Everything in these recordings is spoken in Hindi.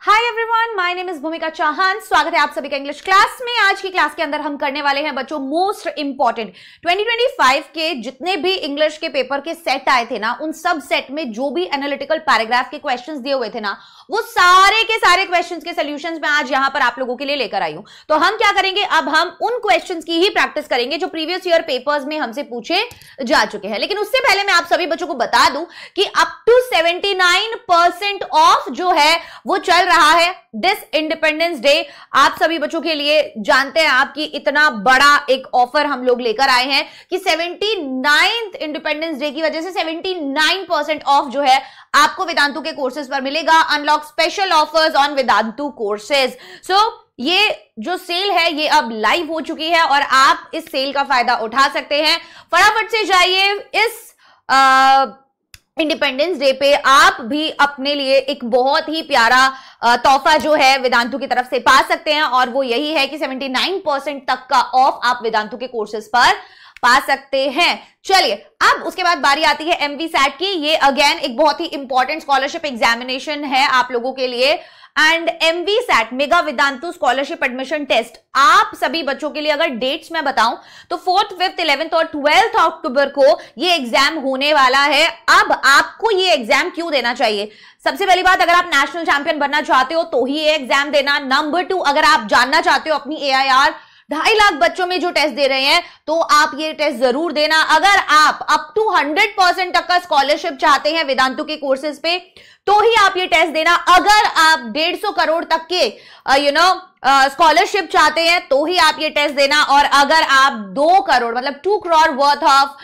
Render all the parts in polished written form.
Hi everyone, my name is भूमिका चौहान। स्वागत है आप सभी का इंग्लिश क्लास में। आज की क्लास के अंदर हम करने वाले हैं बच्चों मोस्ट इंपॉर्टेंट 2025 के जितने भी इंग्लिश के पेपर के सेट आए थे ना, उन सब सेट में जो भी एनालिटिकल पैराग्राफ के क्वेश्चंस दिए हुए थे ना, वो सारे के सारे क्वेश्चंस के सॉल्यूशंस मैं आज यहां पर आप लोगों के लिए लेकर आई हूं। तो हम क्या करेंगे, अब हम उन क्वेश्चंस की ही प्रैक्टिस करेंगे जो प्रीवियस ईयर पेपर्स में हमसे पूछे जा चुके हैं। लेकिन उससे पहले मैं आप सभी बच्चों को बता दूं कि अप टू 79% ऑफ जो है वो चल रहा है दिस इंडिपेंडेंस डे। आप सभी बच्चों के लिए जानते हैं आपकी इतना बड़ा एक ऑफर हम लोग लेकर आए हैं कि 79th इंडिपेंडेंस डे की वजह से 79% ऑफ जो है आपको वेदांतु के कोर्सेज पर मिलेगा। Unlock special offers on Vedantu courses. So ये जो सेल है ये अब लाइव हो चुकी है और आप इस सेल का फायदा उठा सकते हैं। फटाफट से जाइए, इस इंडिपेंडेंस डे पे आप भी अपने लिए एक बहुत ही प्यारा तोहफा जो है वेदांतु की तरफ से पा सकते हैं, और वो यही है कि 79% तक का ऑफ आप वेदांतु के कोर्सेज पर पा सकते हैं। चलिए, अब उसके बाद बारी आती है MVSAT की। ये अगेन एक बहुत ही इंपॉर्टेंट स्कॉलरशिप एग्जामिनेशन है आप लोगों के लिए। And MVSAT mega Vedantu scholarship admission test आप सभी बच्चों के लिए अगर डेट्स मैं बताऊं तो 4th, 5th, 11th और 12th अक्टूबर को ये एग्जाम होने वाला है। अब आपको ये एग्जाम क्यों देना चाहिए? सबसे पहली बात, अगर आप नेशनल चैंपियन बनना चाहते हो तो ही ये एग्जाम देना। नंबर 2, अगर आप जानना चाहते हो अपनी AIR 2.5 लाख बच्चों में जो टेस्ट दे रहे हैं तो आप ये टेस्ट जरूर देना। अगर आप अप टू 100% तक का स्कॉलरशिप चाहते हैं वेदांतु के कोर्सेज पे तो ही आप ये टेस्ट देना। अगर आप 150 करोड़ तक के स्कॉलरशिप चाहते हैं तो ही आप ये टेस्ट देना। और अगर आप 2 करोड़ मतलब 2 crore worth of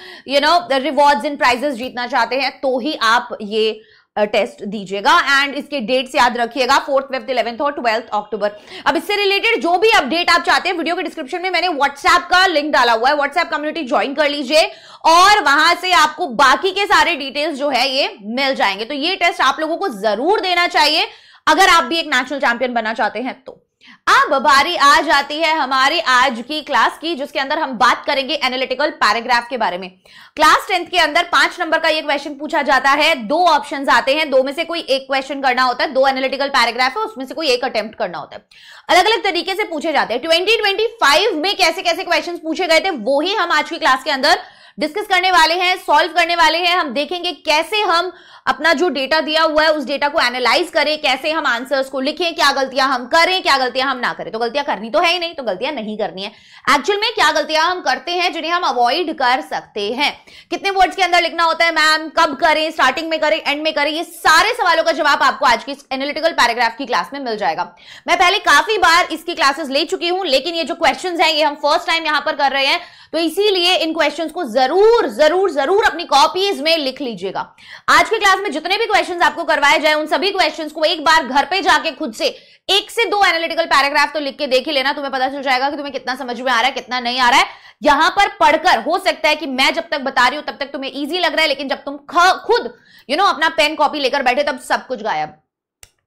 rewards in prizes जीतना चाहते हैं तो ही आप ये टेस्ट दीजिएगा। एंड इसके डेट्स याद रखिएगा, 4th, 5th, 11th और 12th अक्टूबर। अब इससे रिलेटेड जो भी अपडेट आप चाहते हैं, वीडियो के डिस्क्रिप्शन में मैंने व्हाट्सएप का लिंक डाला हुआ है। व्हाट्सएप कम्युनिटी ज्वाइन कर लीजिए और वहां से आपको बाकी के सारे डिटेल्स जो है ये मिल जाएंगे। तो ये टेस्ट आप लोगों को जरूर देना चाहिए अगर आप भी एक नेशनल चैंपियन बनना चाहते हैं तो। अब बारी आ जाती है हमारी आज की क्लास की, जिसके अंदर हम बात करेंगे एनालिटिकल पैराग्राफ के बारे में। क्लास 10th के अंदर 5 नंबर का ये क्वेश्चन पूछा जाता है। 2 ऑप्शंस आते हैं, 2 में से कोई एक क्वेश्चन करना होता है। 2 एनालिटिकल पैराग्राफ है, उसमें से कोई एक अटेम्प्ट करना होता है। अलग अलग तरीके से पूछे जाते हैं। 2025 में कैसे कैसे क्वेश्चन पूछे गए थे वो ही हम आज की क्लास के अंदर डिस्कस करने वाले हैं, सॉल्व करने वाले हैं। हम देखेंगे कैसे हम अपना जो डेटा दिया हुआ है उस डेटा को एनालाइज करें, कैसे हम आंसर्स को लिखें, क्या गलतियां हम करें, क्या गलतियां हम ना करें। तो गलतियां करनी तो है ही नहीं, तो गलतियां नहीं करनी है। एक्चुअल में क्या गलतियां हम करते हैं जिन्हें हम अवॉइड कर सकते हैं, कितने वर्ड्स के अंदर लिखना होता है मैम, कब करें, स्टार्टिंग में करें, एंड में करें, ये सारे सवालों का जवाब आपको आज की एनालिटिकल पैराग्राफ की क्लास में मिल जाएगा। मैं पहले काफी बार इसकी क्लासेस ले चुकी हूं, लेकिन ये जो क्वेश्चंस हैं ये हम फर्स्ट टाइम यहां पर कर रहे हैं, तो इसीलिए इन क्वेश्चंस को जरूर जरूर जरूर अपनी कॉपीज में लिख लीजिएगा। आज की क्लास में जितने भी क्वेश्चंस आपको करवाए जाए उन सभी क्वेश्चंस को एक बार घर पे जाके खुद से 1 से 2 एनालिटिकल पैराग्राफ तो लिख के देख ही लेना। तुम्हें पता चल जाएगा कि तुम्हें कितना समझ में आ रहा है, कितना नहीं आ रहा है। यहां पर पढ़कर हो सकता है कि मैं जब तक बता रही हूं तब तक तुम्हें ईजी लग रहा है, लेकिन जब तुम खुद अपना पेन कॉपी लेकर बैठे तब सब कुछ गायब,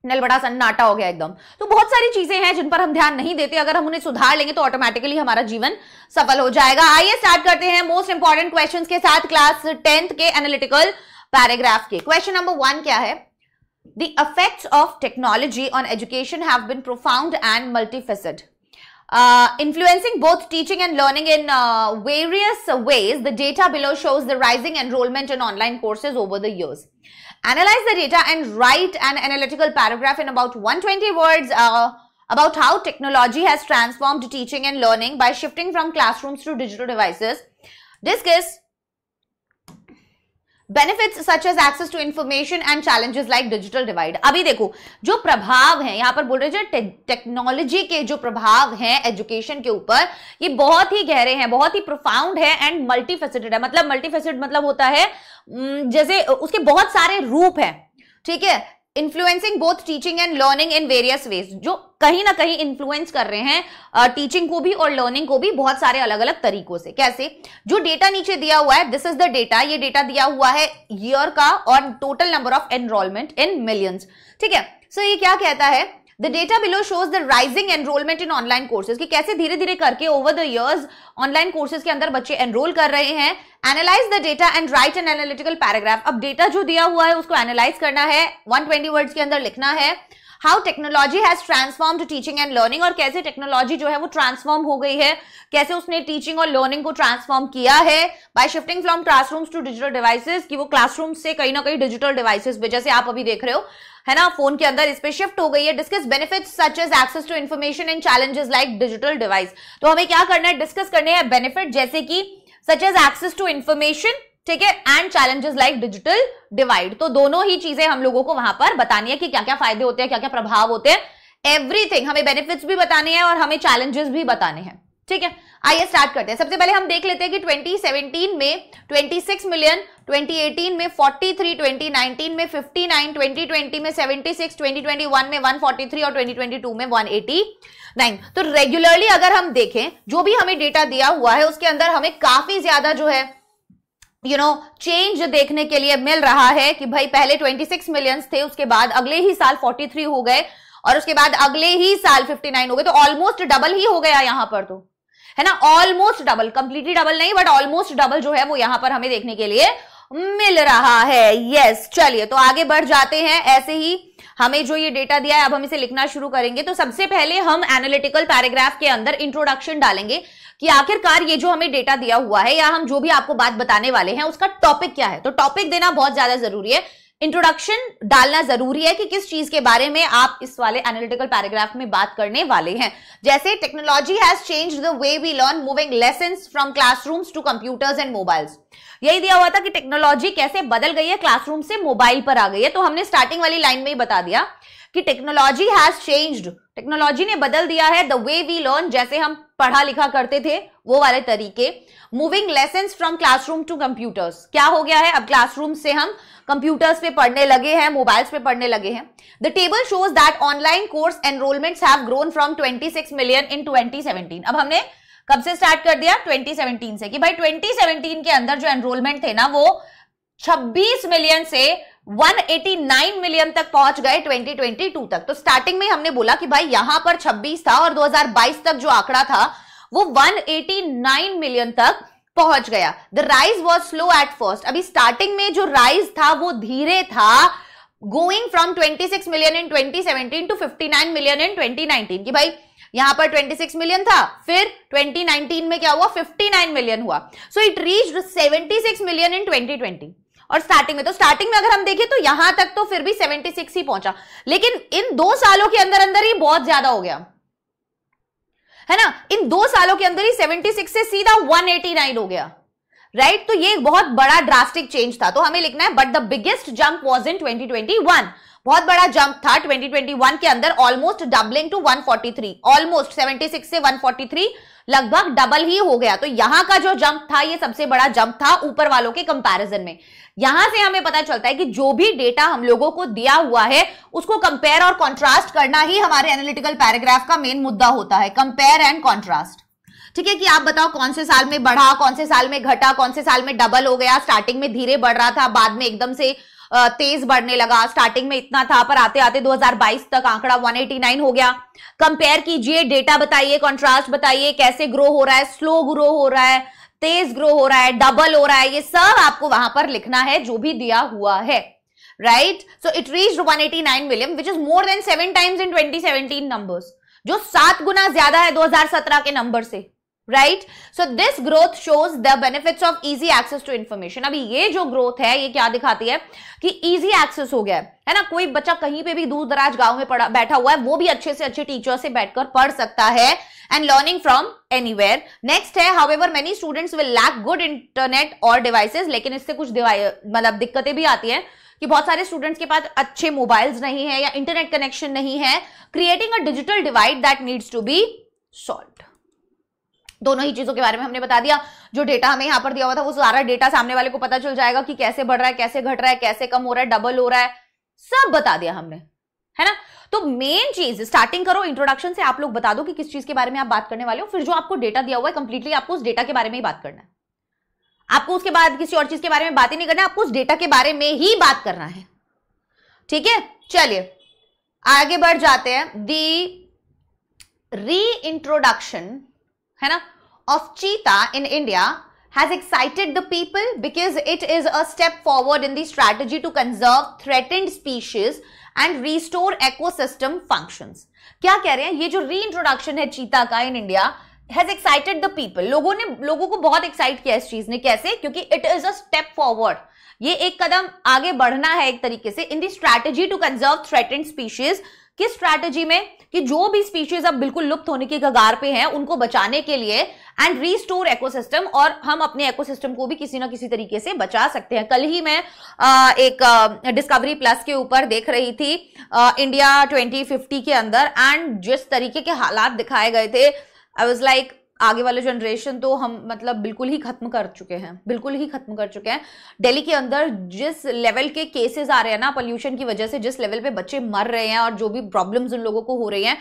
नल बड़ा सन्नाटा हो गया एकदम। तो बहुत सारी चीजें हैं जिन पर हम ध्यान नहीं देते, अगर हम उन्हें सुधार लेंगे तो ऑटोमेटिकली हमारा जीवन सफल हो जाएगा। आइए स्टार्ट करते हैं मोस्ट इंपॉर्टेंट क्वेश्चंस के साथ क्लास 10th के एनालिटिकल पैराग्राफ के। क्वेश्चन नंबर 1 क्या है? The effects of technology on education have been profound and multifaceted, influencing both teaching and learning in various ways. The data below shows the rising enrollment in online courses over the years. Analyze the data and write an analytical paragraph in about 120 words about how technology has transformed teaching and learning by shifting from classrooms to digital devices. Discuss benefits such as access to information and challenges like digital divide. अभी देखो जो प्रभाव है यहां पर बोल रहे हैं, टेक्नोलॉजी के जो प्रभाव हैं एजुकेशन के ऊपर ये बहुत ही गहरे हैं, बहुत ही प्रोफाउंड है एंड मल्टीफेसेटेड है। मतलब मल्टीफेसेटेड मतलब होता है जैसे उसके बहुत सारे रूप हैं, ठीक है। Influencing both teaching and learning in various ways, जो कहीं ना कहीं इन्फ्लुएंस कर रहे हैं टीचिंग को भी और लर्निंग को भी बहुत सारे अलग अलग तरीकों से। कैसे? जो डेटा नीचे दिया हुआ है, दिस इज द डेटा, ये डेटा दिया हुआ है ईयर का और total number of enrolment in millions, ठीक है। सो ये क्या कहता है? The data below shows the rising enrollment in online courses, कि कैसे धीरे धीरे करके over the years online courses के अंदर बच्चे enroll कर रहे हैं। Analyze the data and write an analytical paragraph. अब डेटा जो दिया हुआ है उसको एनालाइज करना है, 120 वर्ड्स के अंदर लिखना है। How technology has transformed teaching and learning, और कैसे टेक्नोलॉजी जो है वो ट्रांसफॉर्म हो गई है, कैसे उसने टीचिंग और लर्निंग को ट्रांसफॉर्म किया है by shifting from classrooms to digital devices, कि वो क्लासरूम से कहीं ना कहीं डिजिटल डिवाइसेस पे, जैसे आप अभी देख रहे हो है ना, फोन के अंदर इस पे शिफ्ट हो गई है। Discuss benefits such as access to information and challenges like digital device. तो हमें क्या करना है, डिस्कस करने हैं बेनिफिट जैसे कि such as access to information, ठीक है, and challenges like digital divide. तो दोनों ही चीजें हम लोगों को वहां पर बतानी है कि क्या क्या फायदे होते हैं, क्या क्या प्रभाव होते हैं, एवरीथिंग। हमें बेनिफिट्स भी बताने हैं और हमें चैलेंजेस भी बताने हैं, ठीक है। आइए स्टार्ट करते हैं। सबसे पहले हम देख लेते हैं कि 2017 में 26 मिलियन, 2018 में 43, 2019 में 59, 2020 में 76, 2021 में 143 और 2022 में 189। तो रेगुलरली अगर हम देखें जो भी हमें डेटा दिया हुआ है उसके अंदर हमें काफी ज्यादा जो है चेंज देखने के लिए मिल रहा है कि भाई पहले 26 मिलियंस थे, उसके बाद अगले ही साल 43 हो गए और उसके बाद अगले ही साल 59 हो गए। तो ऑलमोस्ट डबल ही हो गया यहां पर, तो है ना, ऑलमोस्ट डबल, कंप्लीटली डबल नहीं बट ऑलमोस्ट डबल जो है वो यहां पर हमें देखने के लिए मिल रहा है। यस, चलिए तो आगे बढ़ जाते हैं। ऐसे ही हमें जो ये डेटा दिया है अब हम इसे लिखना शुरू करेंगे। तो सबसे पहले हम एनालिटिकल पैराग्राफ के अंदर इंट्रोडक्शन डालेंगे कि आखिरकार ये जो हमें डेटा दिया हुआ है या हम जो भी आपको बात बताने वाले हैं उसका टॉपिक क्या है। तो टॉपिक देना बहुत ज्यादा जरूरी है, इंट्रोडक्शन डालना जरूरी है कि किस चीज के बारे में आप इस वाले एनालिटिकल पैराग्राफ में बात करने वाले हैं। जैसे technology has changed the way we learn, moving lessons from classrooms to computers and mobiles. यही दिया हुआ था कि टेक्नोलॉजी कैसे बदल गई है, क्लासरूम से मोबाइल पर आ गई है। तो हमने स्टार्टिंग वाली लाइन में ही बता दिया कि टेक्नोलॉजी हैज चेंज्ड, टेक्नोलॉजी ने बदल दिया है द वे वी लर्न, जैसे हम पढ़ा लिखा करते थे वो वाले तरीके। Moving lessons from classroom to computers, क्या हो गया है, अब क्लासरूम से हम कंप्यूटर्स पे पढ़ने लगे हैं, मोबाइल्स पे पढ़ने लगे हैं। The table shows that online course enrolments have grown from 26 million in 2017। अब हमने कब से स्टार्ट कर दिया, 2017 से, कि भाई 2017 के अंदर जो एनरोलमेंट थे ना वो 26 मिलियन से 189 मिलियन तक पहुंच गए 2022 तक। तो स्टार्टिंग में हमने बोला कि भाई यहां पर 26 था और 2022 तक जो आंकड़ा था वो 189 मिलियन तक पहुंच गया। The rise was slow at first, अभी स्टार्टिंग में जो राइज था वो धीरे था, going from 26 million in 2017 to 59 million in 2019, कि भाई यहां पर 26 मिलियन था, फिर 2019 में क्या हुआ, 59 मिलियन हुआ। सो इट रीच्ड 76 मिलियन इन 2020। और स्टार्टिंग में, तो स्टार्टिंग में अगर हम देखें तो यहां तक तो फिर भी 76 ही पहुंचा, लेकिन इन 2 सालों के अंदर अंदर ही बहुत ज्यादा हो गया है ना। इन 2 सालों के अंदर ही 76 से सीधा 189 हो गया, राइट। तो ये एक बहुत बड़ा ड्रास्टिक चेंज था। तो हमें लिखना है but the biggest jump was in 2021, बहुत बड़ा जंप था 2021 के अंदर, ऑलमोस्ट डबलिंग टू 143, ऑलमोस्ट 76 से 143 लगभग डबल ही हो गया। तो यहां का जो जंप था ये सबसे बड़ा जंप था ऊपर वालों के कंपैरिजन में। यहां से हमें पता चलता है कि जो भी डेटा हम लोगों को दिया हुआ है उसको कंपेयर और कॉन्ट्रास्ट करना ही हमारे एनालिटिकल पैराग्राफ का मेन मुद्दा होता है, कंपेयर एंड कॉन्ट्रास्ट। ठीक है, कि आप बताओ कौन से साल में बढ़ा, कौन से साल में घटा, कौन से साल में डबल हो गया, स्टार्टिंग में धीरे बढ़ रहा था, बाद में एकदम से तेज बढ़ने लगा, स्टार्टिंग में इतना था पर आते आते 2022 तक आंकड़ा 189 हो गया। कंपेयर कीजिए, डेटा बताइए, कॉन्ट्रास्ट बताइए, कैसे ग्रो हो रहा है, स्लो ग्रो हो रहा है, तेज ग्रो हो रहा है, डबल हो रहा है, ये सब आपको वहां पर लिखना है जो भी दिया हुआ है, right. So it reached 189 million which is more than 7 times in 2017 numbers, जो 7 गुना ज्यादा है 2017 के नंबर से, right. So this growth shows the benefits of easy access to information. अभी ये जो ग्रोथ है ये क्या दिखाती है कि इजी एक्सेस हो गया है ना, कोई बच्चा कहीं पे भी दूर दराज गांव में बैठा हुआ है वो भी अच्छे से अच्छे टीचर से बैठकर पढ़ सकता है, and learning from anywhere. Next है, however many students will lack good internet और डिवाइसेस, लेकिन इससे कुछ मतलब दिक्कतें भी आती हैं कि बहुत सारे स्टूडेंट्स के पास अच्छे मोबाइल्स नहीं है या इंटरनेट कनेक्शन नहीं है, creating a digital divide that needs to be solved. दोनों ही चीजों के बारे में हमने बता दिया। जो डेटा हमें यहां पर दिया हुआ था वो सारा डेटा सामने वाले को पता चल जाएगा कि कैसे बढ़ रहा है, कैसे घट रहा है, कैसे कम हो रहा है, डबल हो रहा है, सब बता दिया हमने, है ना। तो मेन चीज स्टार्टिंग करो, इंट्रोडक्शन से आप लोग बता दो कि किस चीज के बारे में आप बात करने वाले हो, फिर जो आपको डेटा दिया हुआ है कंप्लीटली आपको उस डेटा के बारे में ही बात करना है। आपको उसके बाद किसी और चीज के बारे में बात ही नहीं करना है, आपको उस डेटा के बारे में ही बात करना है, ठीक है। चलिए आगे बढ़ जाते हैं। दी री इंट्रोडक्शन है ना of cheetah in India has excited the people because it is a step forward in the strategy to conserve threatened species and restore ecosystem functions. क्या कह रहे हैं, ये जो रीइंट्रोडक्शन है चीता का in India has excited the people, लोगों को बहुत एक्साइट किया इस चीज ने। कैसे? क्योंकि it is a step forward, ये एक कदम आगे बढ़ना है एक तरीके से in the strategy to conserve threatened species. किस स्ट्रैटेजी में? कि जो भी स्पीशीज अब बिल्कुल लुप्त होने की कगार पे हैं उनको बचाने के लिए, एंड रीस्टोर इकोसिस्टम, और हम अपने इकोसिस्टम को भी किसी ना किसी तरीके से बचा सकते हैं। कल ही मैं एक डिस्कवरी प्लस के ऊपर देख रही थी इंडिया 2050 के अंदर, एंड जिस तरीके के हालात दिखाए गए थे, आई वाज लाइक आगे वाले जनरेशन तो हम मतलब बिल्कुल ही खत्म कर चुके हैं, बिल्कुल ही खत्म कर चुके हैं। दिल्ली के अंदर जिस लेवल के केसेस आ रहे हैं ना पोल्यूशन की वजह से, जिस लेवल पे बच्चे मर रहे हैं और जो भी प्रॉब्लम्स उन लोगों को हो रही हैं,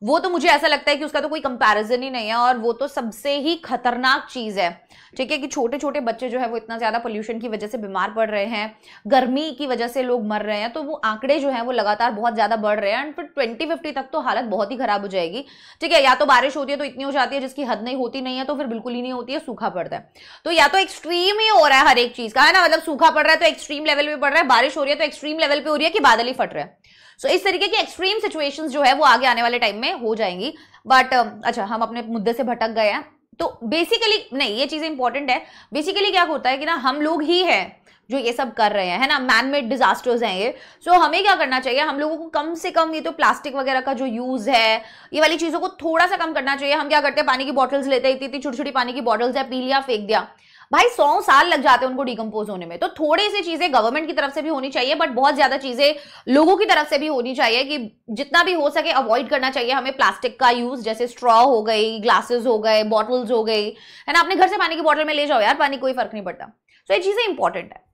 वो तो मुझे ऐसा लगता है कि उसका तो कोई कंपैरिजन ही नहीं है, और वो तो सबसे ही खतरनाक चीज है। ठीक है, कि छोटे छोटे बच्चे जो है वो इतना ज्यादा पोल्यूशन की वजह से बीमार पड़ रहे हैं, गर्मी की वजह से लोग मर रहे हैं, तो वो आंकड़े जो है वो लगातार बहुत ज्यादा बढ़ रहे हैं, एंड फिर 2050 तक तो हालत बहुत ही खराब हो जाएगी। ठीक है, या तो बारिश होती है तो इतनी हो जाती है जिसकी हद नहीं होती, नहीं है तो फिर बिल्कुल ही नहीं होती है, सूखा पड़ता है। तो या तो एक्सट्रीम ही हो रहा है हर एक चीज का, है ना, मतलब सूखा पड़ रहा है तो एक्सट्रीम लेवल पे पड़ रहा है, बारिश हो रही है तो एक्सट्रीम लेवल पे हो रही है कि बादल ही फट रहे हैं। सो इस तरीके की एक्सट्रीम सिचुएशंस जो है वो आगे आने वाले टाइम में हो जाएंगी। बट अच्छा, हम अपने मुद्दे से भटक गए हैं। तो बेसिकली नहीं, ये चीजें इंपॉर्टेंट है। बेसिकली क्या होता है कि ना, हम लोग ही हैं जो ये सब कर रहे हैं, है ना, मैन मेड डिजास्टर्स हैं ये। सो हमें क्या करना चाहिए, हम लोगों को कम से कम ये तो प्लास्टिक वगैरह का जो यूज है, ये वाली चीजों को थोड़ा सा कम करना चाहिए। हम क्या करते हैं, पानी की बॉटल्स लेते हैं, इतनी छोटी छोटी पानी की बॉटल्स है, पी लिया फेंक दिया, भाई 100 साल लग जाते हैं उनको डिकम्पोज होने में। तो थोड़ी सी चीजें गवर्नमेंट की तरफ से भी होनी चाहिए, बट बहुत ज्यादा चीजें लोगों की तरफ से भी होनी चाहिए कि जितना भी हो सके अवॉइड करना चाहिए हमें प्लास्टिक का यूज, जैसे स्ट्रॉ हो गई, ग्लासेस हो गए, बॉटल्स हो गई, है ना। अपने घर से पानी की बॉटल में ले जाओ यार, पानी कोई फर्क नहीं पड़ता। तो ये चीजें इंपॉर्टेंट है।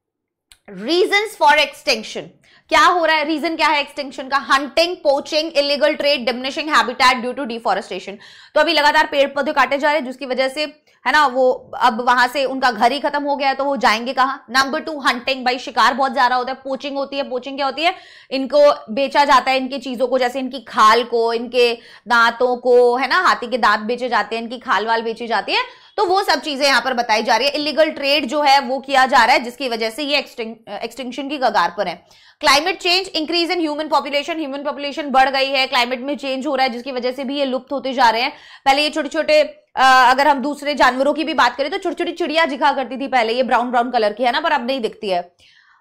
रीजंस फॉर एक्सटिंक्शन, क्या हो रहा है, रीजन क्या है एक्सटिंक्शन का? Hunting, poaching, illegal trade, diminishing habitat due to deforestation. तो अभी लगातार पेड़ पौधे काटे जा रहे हैं, जिसकी वजह से, है ना, वो अब वहां से उनका घर ही खत्म हो गया है, तो वो जाएंगे कहां? नंबर 2, हंटिंग, भाई शिकार बहुत ज्यादा होता है। पोचिंग होती है, पोचिंग क्या होती है, इनको बेचा जाता है, इनकी चीजों को, जैसे इनकी खाल को, इनके दांतों को, है ना, हाथी के दांत बेचे जाते हैं, इनकी खाल वाल बेची जाती है, तो वो सब चीजें यहां पर बताई जा रही है। इलीगल ट्रेड जो है वो किया जा रहा है, जिसकी वजह से ये एक्सटिंक्शन की कगार पर है। Climate change, increase in human population बढ़ गई है, क्लाइमेट में चेंज हो रहा है, जिसकी वजह से भी ये लुप्त होते जा रहे हैं। पहले ये छोटे छोटे, अगर हम दूसरे जानवरों की भी बात करें तो छोटी छोटी चिड़िया दिखा करती थी पहले, ये ब्राउन ब्राउन कलर की, है ना, पर अब नहीं दिखती है।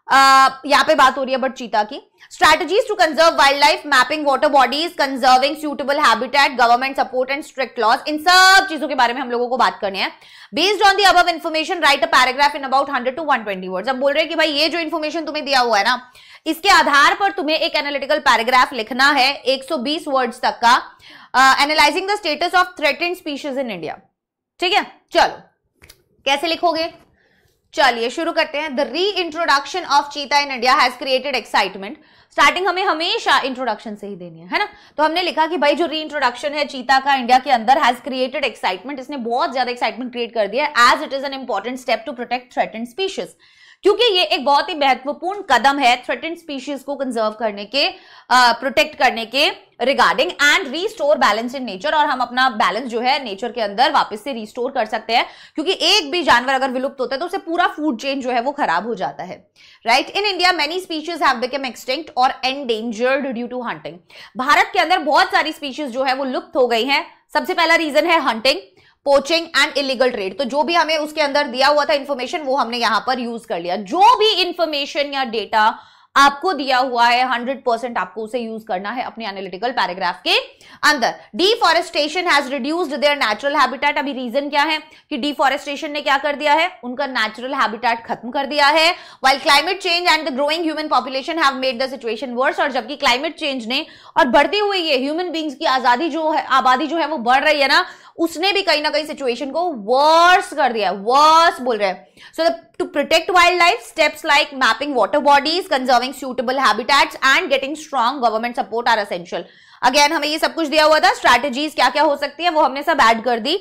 यहाँ पे बात हो रही है बट चीता की। Strategies to conserve wildlife, mapping water bodies, conserving suitable habitat, government support and strict laws, इन सब चीजों के बारे में हम लोगों को बात करनी है। Based on the above information right a paragraph in about 100 to 120 words. अब बोल रहे हैं कि भाई ये जो इन्फॉर्मेशन तुम्हें दिया हुआ है ना, इसके आधार पर तुम्हें एक एनालिटिकल पैराग्राफ लिखना है 120 वर्ड्स तक का, analysing the status of threatened species in India. ठीक है, चलो कैसे लिखोगे? चलिए शुरू करते हैं। द री इंट्रोडक्शन ऑफ चीता in India has created excitement. Starting हमें हमेशा इंट्रोडक्शन से ही देनी है ना, तो हमने लिखा कि भाई जो री इंट्रोडक्शन है चीता का इंडिया के अंदर हैज क्रिएटेड एक्साइटमेंट, इसने बहुत ज्यादा एक्साइटमेंट क्रिएट कर दिया है, as it is an important step to protect threatened species, क्योंकि ये एक बहुत ही महत्वपूर्ण कदम है थ्रेटेंड स्पीशीज को कंजर्व करने के, प्रोटेक्ट करने के regarding, and restore balance in nature, और हम अपना बैलेंस जो है नेचर के अंदर वापस से रीस्टोर कर सकते हैं, क्योंकि एक भी जानवर अगर विलुप्त होता है तो उससे पूरा फूड चेन जो है वो खराब हो जाता है। Right, in India many species have become extinct और एंडेंजर्ड ड्यू टू हंटिंग। भारत के अंदर बहुत सारी स्पीशीज जो है वो लुप्त हो गई हैं। सबसे पहला रीजन है hunting, poaching and illegal trade. तो जो भी हमें उसके अंदर दिया हुआ था इंफॉर्मेशन वो हमने यहां पर यूज कर लिया। जो भी इंफॉर्मेशन या डेटा आपको दिया हुआ है 100% आपको उसे यूज करना है अपने एनालिटिकल पैराग्राफ के अंदर। Deforestation has reduced there natural habitat. अभी रीजन क्या है कि डिफॉरेस्टेशन ने क्या कर दिया है, उनका नेचुरल हैबिटेट खत्म कर दिया है। While climate change and the growing human population have made the situation worse. और जबकि क्लाइमेट चेंज ने और बढ़ती हुई ये ह्यूमन बींग्स की आबादी जो है वो बढ़ रही है ना, उसने भी कहीं ना कहीं सिचुएशन को वर्स कर दिया, वर्स बोल रहे हैं। So to protect wildlife, steps like mapping water bodies, conserving suitable habitats and getting strong government support are essential. Again हमें ये सब कुछ दिया हुआ था, स्ट्रैटेजीज क्या क्या हो सकती है वो हमने सब ऐड कर दी।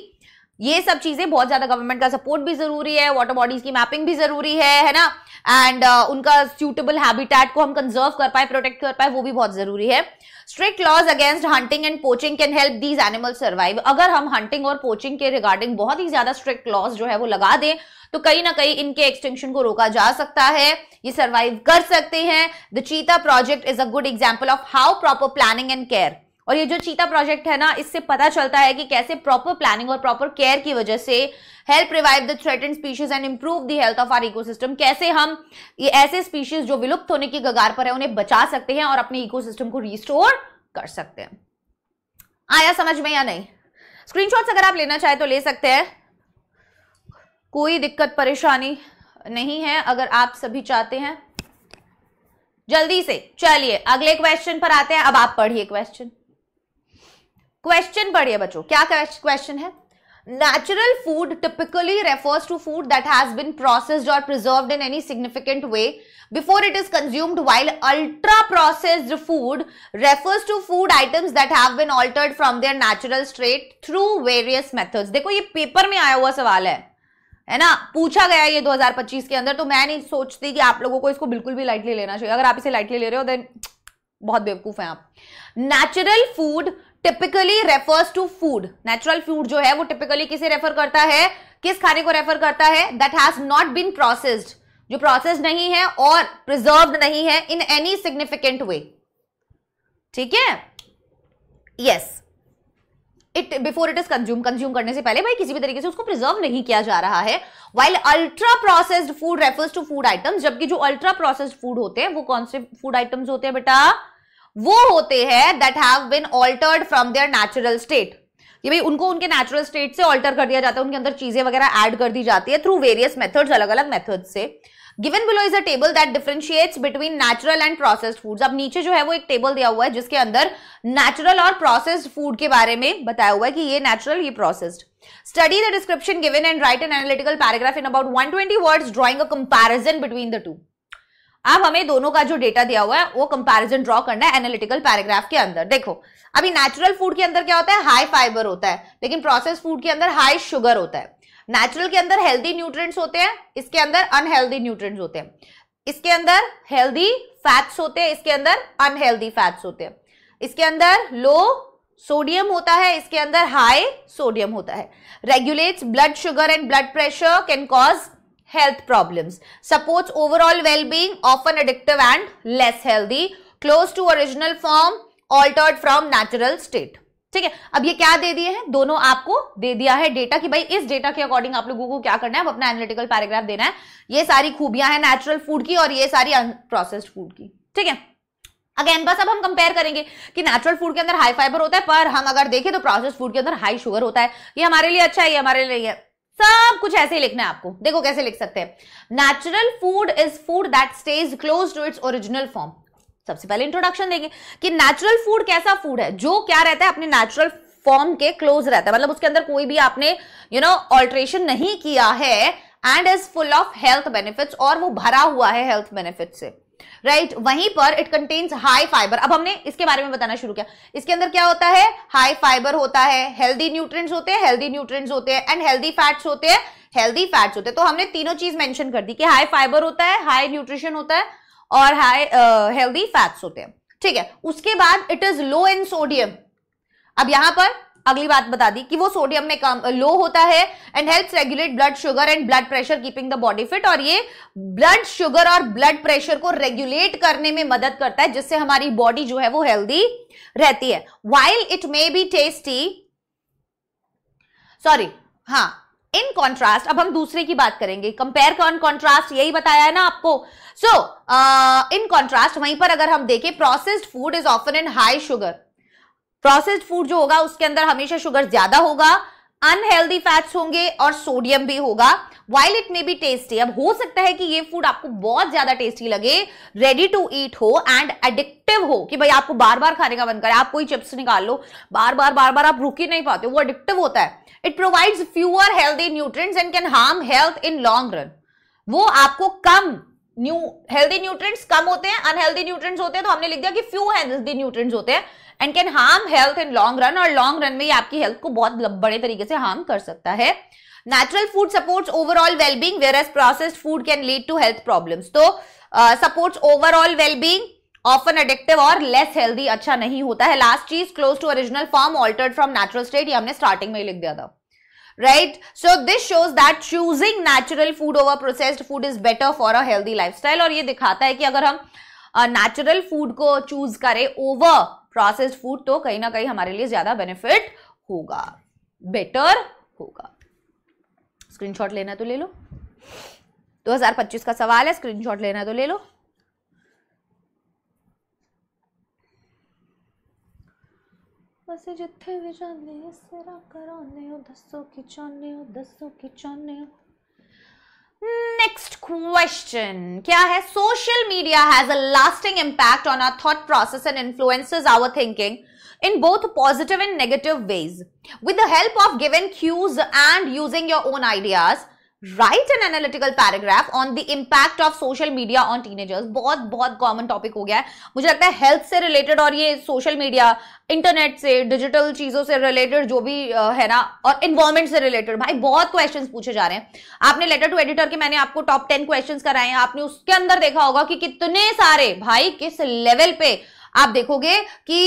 ये सब चीजें बहुत ज्यादा गवर्नमेंट का सपोर्ट भी जरूरी है, वाटर बॉडीज की मैपिंग भी जरूरी है ना, एंड उनका सूटेबल हैबिटेट को हम कंजर्व कर पाए, प्रोटेक्ट कर पाए, वो भी बहुत जरूरी है। Strict laws against hunting and poaching can help these animal survive. अगर हम हंटिंग और पोचिंग के रिगार्डिंग बहुत ही ज्यादा स्ट्रिक्ट लॉज जो है वो लगा दें तो कहीं ना कहीं इनके एक्सटिंक्शन को रोका जा सकता है, ये सर्वाइव कर सकते हैं। द चीता project is a good example of how proper planning and care, और ये जो चीता प्रोजेक्ट है ना, इससे पता चलता है कि कैसे प्रॉपर प्लानिंग और प्रॉपर केयर की वजह से help revive the threatened species and improve the health of our ecosystem, कैसे हम ये ऐसे स्पीशीज जो विलुप्त होने की कगार पर है उन्हें बचा सकते हैं और अपने इकोसिस्टम को रिस्टोर कर सकते हैं। आया समझ में या नहीं? स्क्रीनशॉट्स अगर आप लेना चाहे तो ले सकते हैं, कोई दिक्कत परेशानी नहीं है अगर आप सभी चाहते हैं। जल्दी से चलिए अगले क्वेश्चन पर आते हैं। अब आप पढ़िए क्वेश्चन पढ़िए बच्चों। क्या क्वेश्चन है? Natural food typically refers to food that has been processed or preserved in any significant way before it is consumed, while ultra processed food refers to food items that have been altered from their natural state through various methods। देखो ये पेपर में आया हुआ सवाल है ना, पूछा गया ये 2025 के अंदर, तो मैं नहीं सोचती कि आप लोगों को इसको बिल्कुल भी लाइटली लेना चाहिए। अगर आप इसे लाइटली ले रहे हो देन बहुत बेवकूफ हैं आप। Natural food typically refers to food, natural food जो है वो टिपिकली किसे रेफर करता है, किस खाने को रेफर करता है? That has not been processed, जो प्रोसेस नहीं है और प्रिजर्व्ड नहीं है इन एनी सिग्निफिकेंट वे। ठीक है, yes, it before it is consume करने से पहले भाई किसी भी तरीके से उसको प्रिजर्व नहीं किया जा रहा है। While ultra processed food refers to food items, जबकि जो अल्ट्रा प्रोसेस्ड फूड होते हैं वो कौन से फूड आइटम्स होते हैं बेटा? वो होते हैं that have been altered from their natural state, ये भाई उनको उनके नेचुरल स्टेट से ऑल्टर कर दिया जाता है, उनके अंदर चीजें वगैरह ऐड कर दी जाती है थ्रू वेरियस मेथड्स, अलग अलग मेथड्स से। Given below is a table that differentiates between natural and processed foods. अब नीचे जो है वो एक टेबल दिया हुआ है जिसके अंदर नेचुरल और प्रोसेस्ड फूड के बारे में बताया हुआ है कि ये नेचुरल, ये processed. Study the description given and right an analytical paragraph in about 120 words drawing a comparison between the two. अब हमें दोनों का जो डेटा दिया हुआ है वो कंपैरिजन ड्रॉ करना है एनालिटिकल पैराग्राफ के अंदर। देखो अभी नेचुरल फूड के अंदर क्या होता है? हाई फाइबर होता है, लेकिन प्रोसेस्ड फूड के अंदर हाई शुगर होता है। नेचुरल के अंदर हेल्दी न्यूट्रिएंट्स होते हैं, इसके अंदर अनहेल्दी न्यूट्रिएंट्स होते हैं। इसके अंदर हेल्दी फैट्स होते हैं, इसके अंदर अनहेल्दी फैट्स होते हैं। इसके अंदर लो सोडियम होता है, इसके अंदर हाई सोडियम होता है। Regulates blood sugar and blood pressure, can cause health problems, supports overall well-being, often addictive and less healthy, close to original form, altered from natural state। ठीक है, अब ये क्या दे दिए हैं? दोनों आपको दे दिया है डेटा कि भाई इस डेटा के अकॉर्डिंग आप लोगों को क्या करना है, अपना एनालिटिकल पैराग्राफ देना है। ये सारी खूबियां हैं नेचुरल फूड की और ये सारी अनप्रोसेस्ड फूड की। ठीक है, अगेन बस अब हम कंपेयर करेंगे कि नेचुरल फूड के अंदर हाई फाइबर होता है, पर हम अगर देखें तो प्रोसेस्ड फूड के अंदर हाई शुगर होता है। ये हमारे लिए अच्छा है, ये हमारे लिए है, सब कुछ ऐसे ही लिखना है आपको। देखो कैसे लिख सकते हैं। Natural food is food that stays close to its original form. सबसे पहले इंट्रोडक्शन देंगे कि नेचुरल फूड कैसा फूड है, जो क्या रहता है, अपने नेचुरल फॉर्म के क्लोज रहता है, मतलब उसके अंदर कोई भी आपने ऑल्ट्रेशन नहीं किया है, and is full of health benefits, और वो भरा हुआ है हेल्थ बेनिफिट से, राइट। वहीं पर इट कंटेन्स हाई फाइबर। अब हमने इसके बारे में बताना शुरू किया। इसके अंदर क्या होता है? हाई फाइबर होता है, हेल्दी न्यूट्रिएंट्स होते हैं, एंड हेल्दी फैट्स होते हैं, तो हमने तीनों चीज मेंशन कर दी कि हाई फाइबर होता है, हाई न्यूट्रिशन होता है और हाई हेल्दी फैट्स होते हैं। ठीक है, उसके बाद it is low in sodium. अब यहां पर अगली बात बता दी कि वो सोडियम में कम लो होता है, and helps regulate blood sugar and blood pressure, keeping the body fit, और ये ब्लड शुगर और ब्लड प्रेशर को रेगुलेट करने में मदद करता है, जिससे हमारी बॉडी जो है वो हेल्दी रहती है। While it may be tasty, in contrast, अब हम दूसरे की बात करेंगे, कंपेयर कॉन्ट्रास्ट, यही बताया है ना आपको। सो इन कॉन्ट्रास्ट वहीं पर अगर हम देखें, processed food is often in high sugar. Processed food जो होगा उसके अंदर हमेशा शुगर ज्यादा होगा, अनहेल्दी फैट्स होंगे और सोडियम भी होगा। While it may be tasty, अब हो सकता है कि ये फूड आपको बहुत ज्यादा टेस्टी लगे, रेडी टू ईट हो एंड एडिक्टिव हो, कि भाई आपको बार बार खाने का मन करे, आप कोई चिप्स निकाल लो, बार बार आप रुक ही नहीं पाते, वो एडिक्टिव होता है। It provides fewer healthy nutrients and can harm health in long run. वो आपको कम हेल्दी न्यूट्रिएंट्स कम होते हैं, अनहेल्दी न्यूट्रिएंट्स होते हैं, तो हमने लिख दिया कि फ्यू हेल्दी न्यूट्रिएंट्स होते हैं, and can harm health in long run, और लॉन्ग रन में ये आपकी हेल्थ को बहुत बड़े तरीके से हार्म कर सकता है। Natural food supports overall wellbeing whereas processed food can lead to health problems. तो supports overall wellbeing, often addictive और लेस हेल्दी, अच्छा नहीं होता है। लास्ट चीज, close to original form, altered from natural state, ये हमने स्टार्टिंग में ही लिख दिया था, right? So this shows that choosing natural food over processed food is better for a healthy lifestyle, और ये दिखाता है कि अगर हम नेचुरल फूड को चूज करें ओवर प्रोसेस्ड फूड तो कहीं ना कहीं हमारे लिए ज्यादा बेनिफिट होगा, बेटर होगा। स्क्रीनशॉट लेना तो ले लो, 2025 का सवाल है, स्क्रीनशॉट लेना तो ले लो। वैसे जिथे भी जाने सेरा कराने हो, दसो की चाहने हो, दसो की चाहने हो। नेक्स्ट क्वेश्चन क्या है? Social media has a lasting impact on our thought process and influences our thinking in both positive and negative ways. With the help of given cues and using your own ideas, write an analytical paragraph on the impact of social media on teenagers. बहुत कॉमन टॉपिक हो गया है, मुझे लगता है हेल्थ से रिलेटेड और ये सोशल मीडिया, इंटरनेट से, डिजिटल चीजों से रिलेटेड जो भी है ना, और एनवायरमेंट से रिलेटेड, भाई बहुत क्वेश्चंस पूछे जा रहे हैं। आपने लेटर टू एडिटर के मैंने आपको टॉप 10 क्वेश्चंस कराए हैं, आपने उसके अंदर देखा होगा कि कितने सारे, भाई किस लेवल पे आप देखोगे कि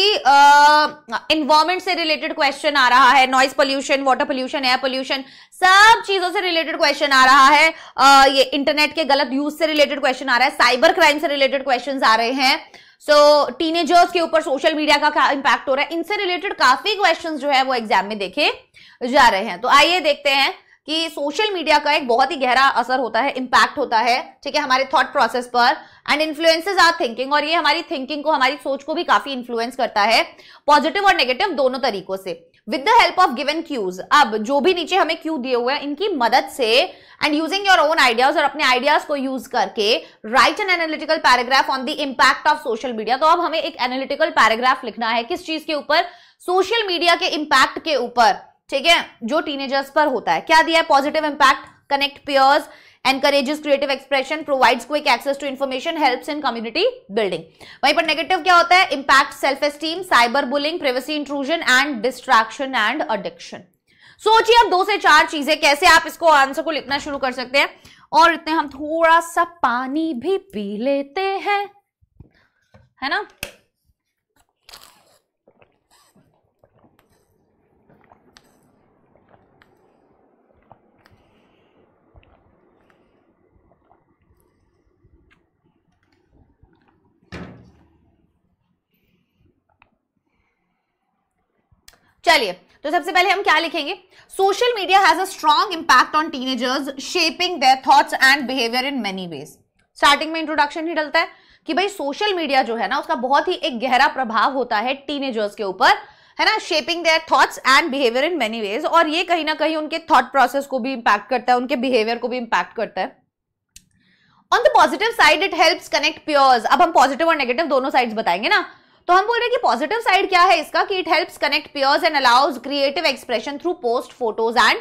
एनवायरमेंट से रिलेटेड क्वेश्चन आ रहा है, noise pollution, water pollution, air pollution, सब चीजों से रिलेटेड क्वेश्चन आ रहा है। ये इंटरनेट के गलत यूज से रिलेटेड क्वेश्चन आ रहा है, साइबर क्राइम से रिलेटेड क्वेश्चन आ रहे हैं। सो टीनेजर्स के ऊपर सोशल मीडिया का क्या इंपैक्ट हो रहा है, इनसे रिलेटेड काफी क्वेश्चन जो है वो एग्जाम में देखे जा रहे हैं। तो आइए देखते हैं कि सोशल मीडिया का एक बहुत ही गहरा असर होता है, इंपैक्ट होता है, ठीक है, हमारे थॉट प्रोसेस पर, एंड इन्फ्लुएंसेस आवर थिंकिंग, और ये हमारी थिंकिंग को, हमारी सोच को भी काफी इन्फ्लुएंस करता है, पॉजिटिव और नेगेटिव दोनों तरीकों से। With the help of given cues, अब जो भी नीचे हमें क्यू दिए हुए हैं इनकी मदद से, and using your own ideas, और अपने आइडियाज को यूज करके, right an analytical paragraph on the impact of social media. तो अब हमें एक एनालिटिकल पैराग्राफ लिखना है, किस चीज के ऊपर? सोशल मीडिया के इंपैक्ट के ऊपर, ठीक है, जो टीनेजर्स पर होता है। क्या दिया है? Positive impact, connect peers, encourages creative expression, provides quick access to information, helps in community building। वहीं पर नेगेटिव क्या होता है? Impact self esteem, cyber bullying, privacy intrusion and distraction and addiction. सोचिए अब 2 से 4 चीजें, कैसे आप इसको आंसर को लिखना शुरू कर सकते हैं। और इतने हम थोड़ा सा पानी भी पी लेते हैं, है ना। चलिए, तो सबसे पहले हम क्या लिखेंगे? Social media has a strong impact on teenagers, shaping their thoughts and behaviour in many ways. Starting में इंट्रोडक्शन ही डलता है कि भाई सोशल मीडिया जो है ना, उसका बहुत ही एक गहरा प्रभाव होता है टीनेजर्स के ऊपर, है ना, shaping their thoughts and behaviour in many ways, और ये कहीं ना कहीं उनके थॉट प्रोसेस को भी इंपैक्ट करता है, उनके बिहेवियर को भी इंपैक्ट करता है। On the positive side it helps connect peers. अब हम पॉजिटिव और नेगेटिव दोनों साइड्स बताएंगे ना, तो हम बोल रहे हैं कि पॉजिटिव साइड क्या है इसका, कि it helps connect peers and allows creative expression through post, photos and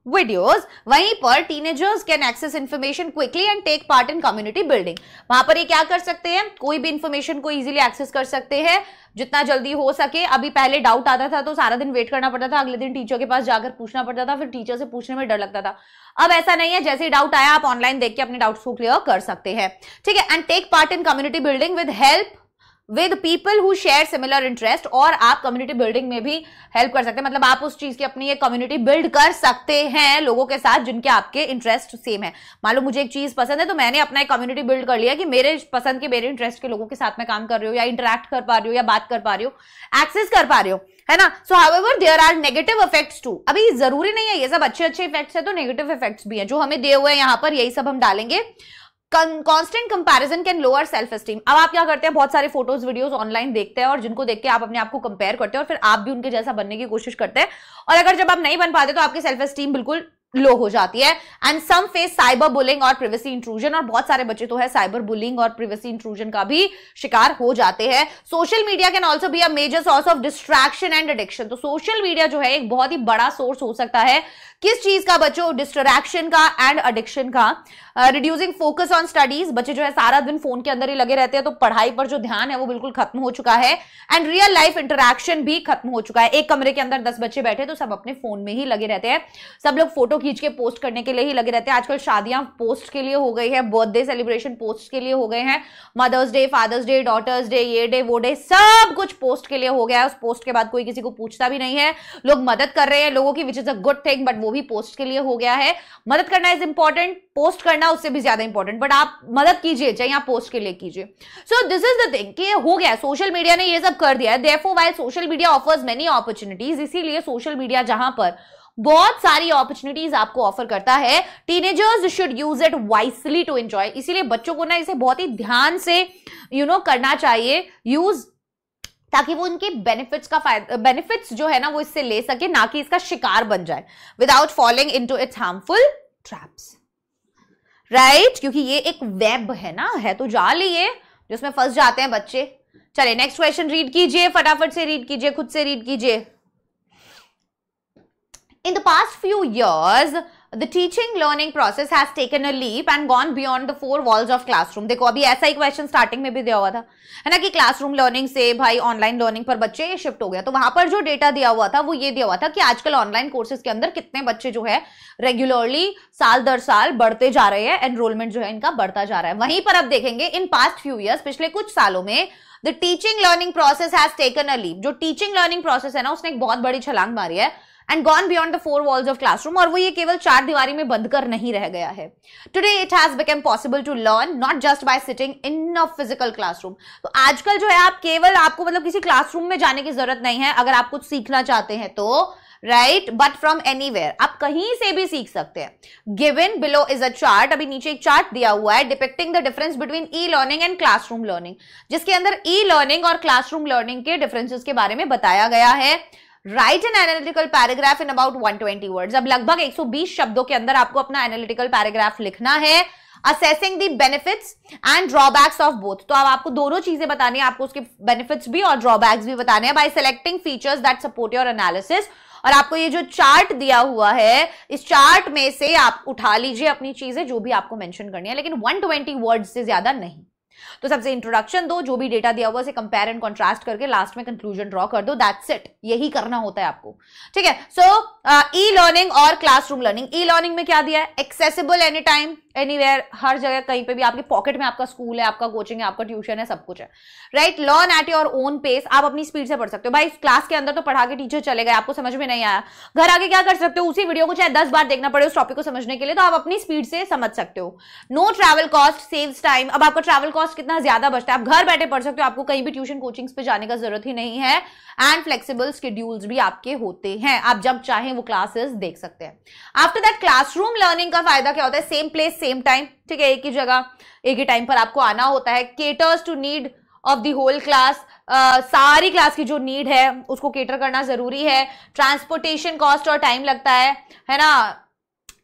videos. वहीं पर teenagers can access information quickly and take part in community building. वहां पर ये क्या कर सकते हैं? कोई भी इंफॉर्मेशन को इजीली एक्सेस कर सकते हैं, जितना जल्दी हो सके। अभी पहले डाउट आता था तो सारा दिन वेट करना पड़ता था, अगले दिन टीचर के पास जाकर पूछना पड़ता था, फिर टीचर से पूछने में डर लगता था। अब ऐसा नहीं है, जैसे ही डाउट आया आप ऑनलाइन देख के अपने डाउट्स को क्लियर कर सकते हैं, ठीक है। And take part in community building with help with people who share similar interest, और आप कम्युनिटी बिल्डिंग में भी हेल्प कर सकते हैं, मतलब आप उस चीज की अपनी एक कम्युनिटी बिल्ड कर सकते हैं लोगों के साथ जिनके आपके इंटरेस्ट सेम है। मान लो मुझे एक चीज पसंद है तो मैंने अपना एक कम्युनिटी बिल्ड कर लिया कि मेरे पसंद के, मेरे इंटरेस्ट के लोगों के साथ मैं काम कर रही हूँ, या इंटरेक्ट कर पा रही हूँ, या बात कर पा रही हूँ, एक्सेस कर पा रही हूँ, है ना। So however there are negative effects too. अभी जरूरी नहीं है ये सब अच्छे इफेक्ट्स है, तो नेगेटिव इफेक्ट्स भी है जो हमें दिए हुए हैं यहाँ पर, यही सब हम डालेंगे। Constant comparison can lower self esteem. अब आप क्या करते हैं? बहुत सारे फोटोज वीडियोस ऑनलाइन देखते हैं, और जिनको देख के आप अपने आप को कंपेयर करते हैं, और फिर आप भी उनके जैसा बनने की कोशिश करते हैं, और अगर जब आप नहीं बन पाते तो आपकी सेल्फ एस्टीम बिल्कुल लो हो जाती है। And some face cyber bullying और प्रिवेसी इंट्रूजन, और बहुत सारे बच्चे तो है साइबर बुलिंग और प्रिवेसी इंट्रूजन का भी शिकार हो जाते हैं। Social media can also be a major source of distraction and addiction. तो सोशल मीडिया जो है एक बहुत ही बड़ा सोर्स हो सकता है किस चीज का बच्चों, डिस्ट्रैक्शन का एंड एडिक्शन का। रिड्यूसिंग फोकस ऑन स्टडीज, बच्चे जो है सारा दिन फोन के अंदर ही लगे रहते हैं, तो पढ़ाई पर जो ध्यान है वो बिल्कुल खत्म हो चुका है। एंड रियल लाइफ इंटरैक्शन भी खत्म हो चुका है। एक कमरे के अंदर 10 बच्चे बैठे तो सब अपने फोन में ही लगे रहते हैं, सब लोग फोटो खींच के पोस्ट करने के लिए ही लगे रहते हैं। आजकल शादियां पोस्ट के लिए हो गई है, बर्थडे सेलिब्रेशन पोस्ट के लिए हो गए हैं, Mother's Day, Father's Day, Daughter's Day, ये डे वो डे, सब कुछ पोस्ट के लिए हो गया है। उस पोस्ट के बाद कोई किसी को पूछता भी नहीं है, लोग मदद कर रहे हैं लोगों की, which is a good thing, but वो भी पोस्ट के लिए हो गया है। मदद करना इज इंपॉर्टेंट, पोस्ट करना उससे भी ज्यादा इंपॉर्टेंट, बट आप मदद कीजिए चाहे आप पोस्ट के लिए कीजिए। So this is the thing कि हो गया, सोशल मीडिया ने ये सब कर दिया है। Therefore while social media offers many opportunities, इसीलिए सोशल मीडिया जहां पर बहुत सारी अपॉर्चुनिटीज आपको ऑफर करता है, teenagers should use it wisely to enjoy. इसीलिए बच्चों को ना इसे बहुत ही ध्यान से करना चाहिए यूज, ताकि वो उनके बेनिफिट्स जो है ना वो इससे ले सके, ना कि इसका शिकार बन जाए, without following into its harmful traps, right? क्योंकि ये एक वेब है ना, है तो जाल ही ये जिसमें फंस जाते हैं बच्चे। चलिए नेक्स्ट क्वेश्चन रीड कीजिए, फटाफट से रीड कीजिए, खुद से रीड कीजिए। In the past few years, the teaching learning process has taken a leap and gone beyond the four walls of classroom. देखो अभी ऐसा ही क्वेश्चन स्टार्टिंग में भी दिया हुआ था, है ना, कि क्लासरूम लर्निंग से भाई ऑनलाइन लर्निंग पर बच्चे शिफ्ट हो गया। तो वहां पर जो डेटा दिया हुआ था वो ये दिया हुआ था कि आजकल ऑनलाइन कोर्सेज के अंदर कितने बच्चे जो है रेगुलरली साल दर साल बढ़ते जा रहे हैं, एनरोलमेंट जो है इनका बढ़ता जा रहा है। वहीं पर अब देखेंगे इन पास्ट फ्यू ईयर्स, पिछले कुछ सालों में the teaching learning process has taken a leap. जो टीचिंग लर्निंग प्रोसेस है ना उसने एक बहुत बड़ी छलांग मारी है, and gone beyond the four walls of classroom, और वो ये केवल 4 दीवारी में बंद कर नहीं रह गया है। Today it has become possible to learn not just by sitting in a physical classroom। तो आजकल जो है आपको मतलब किसी क्लासरूम में जाने की जरूरत नहीं है अगर आप कुछ सीखना चाहते हैं तो, राइट, बट फ्रॉम एनीवेयर, आप कहीं से भी सीख सकते हैं। Given below is a chart, अभी नीचे एक चार्ट दिया हुआ है depicting the difference between e learning and classroom learning, जिसके अंदर ई लर्निंग और क्लासरूम लर्निंग के डिफरेंसेस के बारे में बताया गया है। Right an analytical paragraph in about 120 words. अब लगभग 120 शब्दों के अंदर आपको अपना एनालिटिकल पैराग्राफ लिखना है। Assessing the benefits and drawbacks of both, तो अब आपको दोनों चीजें बतानी है, आपको उसके बेनिफिट्स भी और ड्रॉबैक्स भी बताने हैं bye selecting features that support your analysis. और आपको ये जो चार्ट दिया हुआ है, इस चार्ट में से आप उठा लीजिए अपनी चीजें जो भी आपको मेंशन करनी है, लेकिन 120 वर्ड्स से ज्यादा नहीं। तो सबसे इंट्रोडक्शन दो, जो भी डेटा दिया हुआ उसे कंपेयर एंड कॉन्ट्रास्ट करके लास्ट में कंक्लूजन ड्रॉ कर दो, दैट्स इट। यही करना होता है आपको, ठीक है। सो ई लर्निंग और क्लासरूम लर्निंग। ई लर्निंग में क्या दिया है? एक्सेसिबल एनी टाइम एनीवेयर, हर जगह कहीं पे भी, आपके पॉकेट में आपका स्कूल है, आपका कोचिंग है, आपका ट्यूशन है, सब कुछ है, right. Learn at your own pace, आप अपनी स्पीड से पढ़ सकते हो। भाई क्लास के अंदर तो पढ़ा के टीचर चले गए, आपको समझ में नहीं आया, घर आके क्या कर सकते हो, उसी वीडियो को चाहे 10 बार देखना पड़े उस टॉपिक को समझने के लिए, तो आप अपनी स्पीड से समझ सकते हो। No travel cost saves time, अब आपका ट्रैवल कॉस्ट कितना ज्यादा बचता है, आप घर बैठे पढ़ सकते हो, आपको कहीं भी ट्यूशन कोचिंग्स पे जाने का जरूरत ही नहीं है। एंड फ्लेक्सिबल शेड्यूल्स भी आपके होते हैं, आप जब चाहें वो क्लासेस देख सकते हैं। आफ्टर दैट क्लासरूम लर्निंग का फायदा क्या होता है? सेम प्लेस सेम टाइम, ठीक है, एक ही जगह एक ही टाइम पर आपको आना होता है। Caters to need of the whole class, सारी क्लास की जो नीड है उसको केटर करना जरूरी है। ट्रांसपोर्टेशन कॉस्ट और टाइम लगता है ना,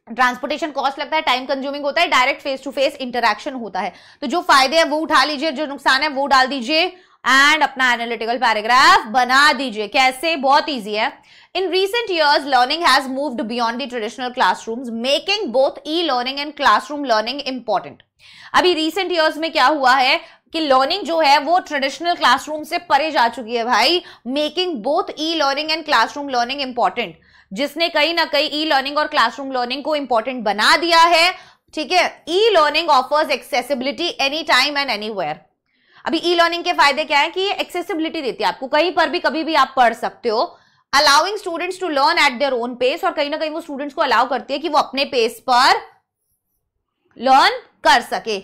ट्रांसपोर्टेशन कॉस्ट लगता है, टाइम कंज्यूमिंग होता है, direct face to face interaction होता है। तो जो फायदे हैं वो उठा लीजिए, जो नुकसान है वो डाल दीजिए एंड अपना एनालिटिकल पैराग्राफ बना दीजिए। कैसे? बहुत इजी है। In recent years, learning has moved beyond the traditional classrooms, making both e-learning and classroom learning important. अभी recent years में क्या हुआ है कि लर्निंग जो है वो ट्रेडिशनल क्लासरूम से परे जा चुकी है भाई, making both e learning and classroom learning important, जिसने कहीं ना कहीं ई लर्निंग और क्लासरूम लर्निंग को इंपॉर्टेंट बना दिया है, ठीक है। E learning offers accessibility any time and anywhere. अभी ई लर्निंग के फायदे क्या है कि ये एक्सेसिबिलिटी देती है आपको, कहीं पर भी कभी भी आप पढ़ सकते हो। Allowing students to learn at their own pace, और कहीं ना कहीं वो स्टूडेंट्स को अलाउ करती है कि वो अपने पेस पर लर्न कर सके,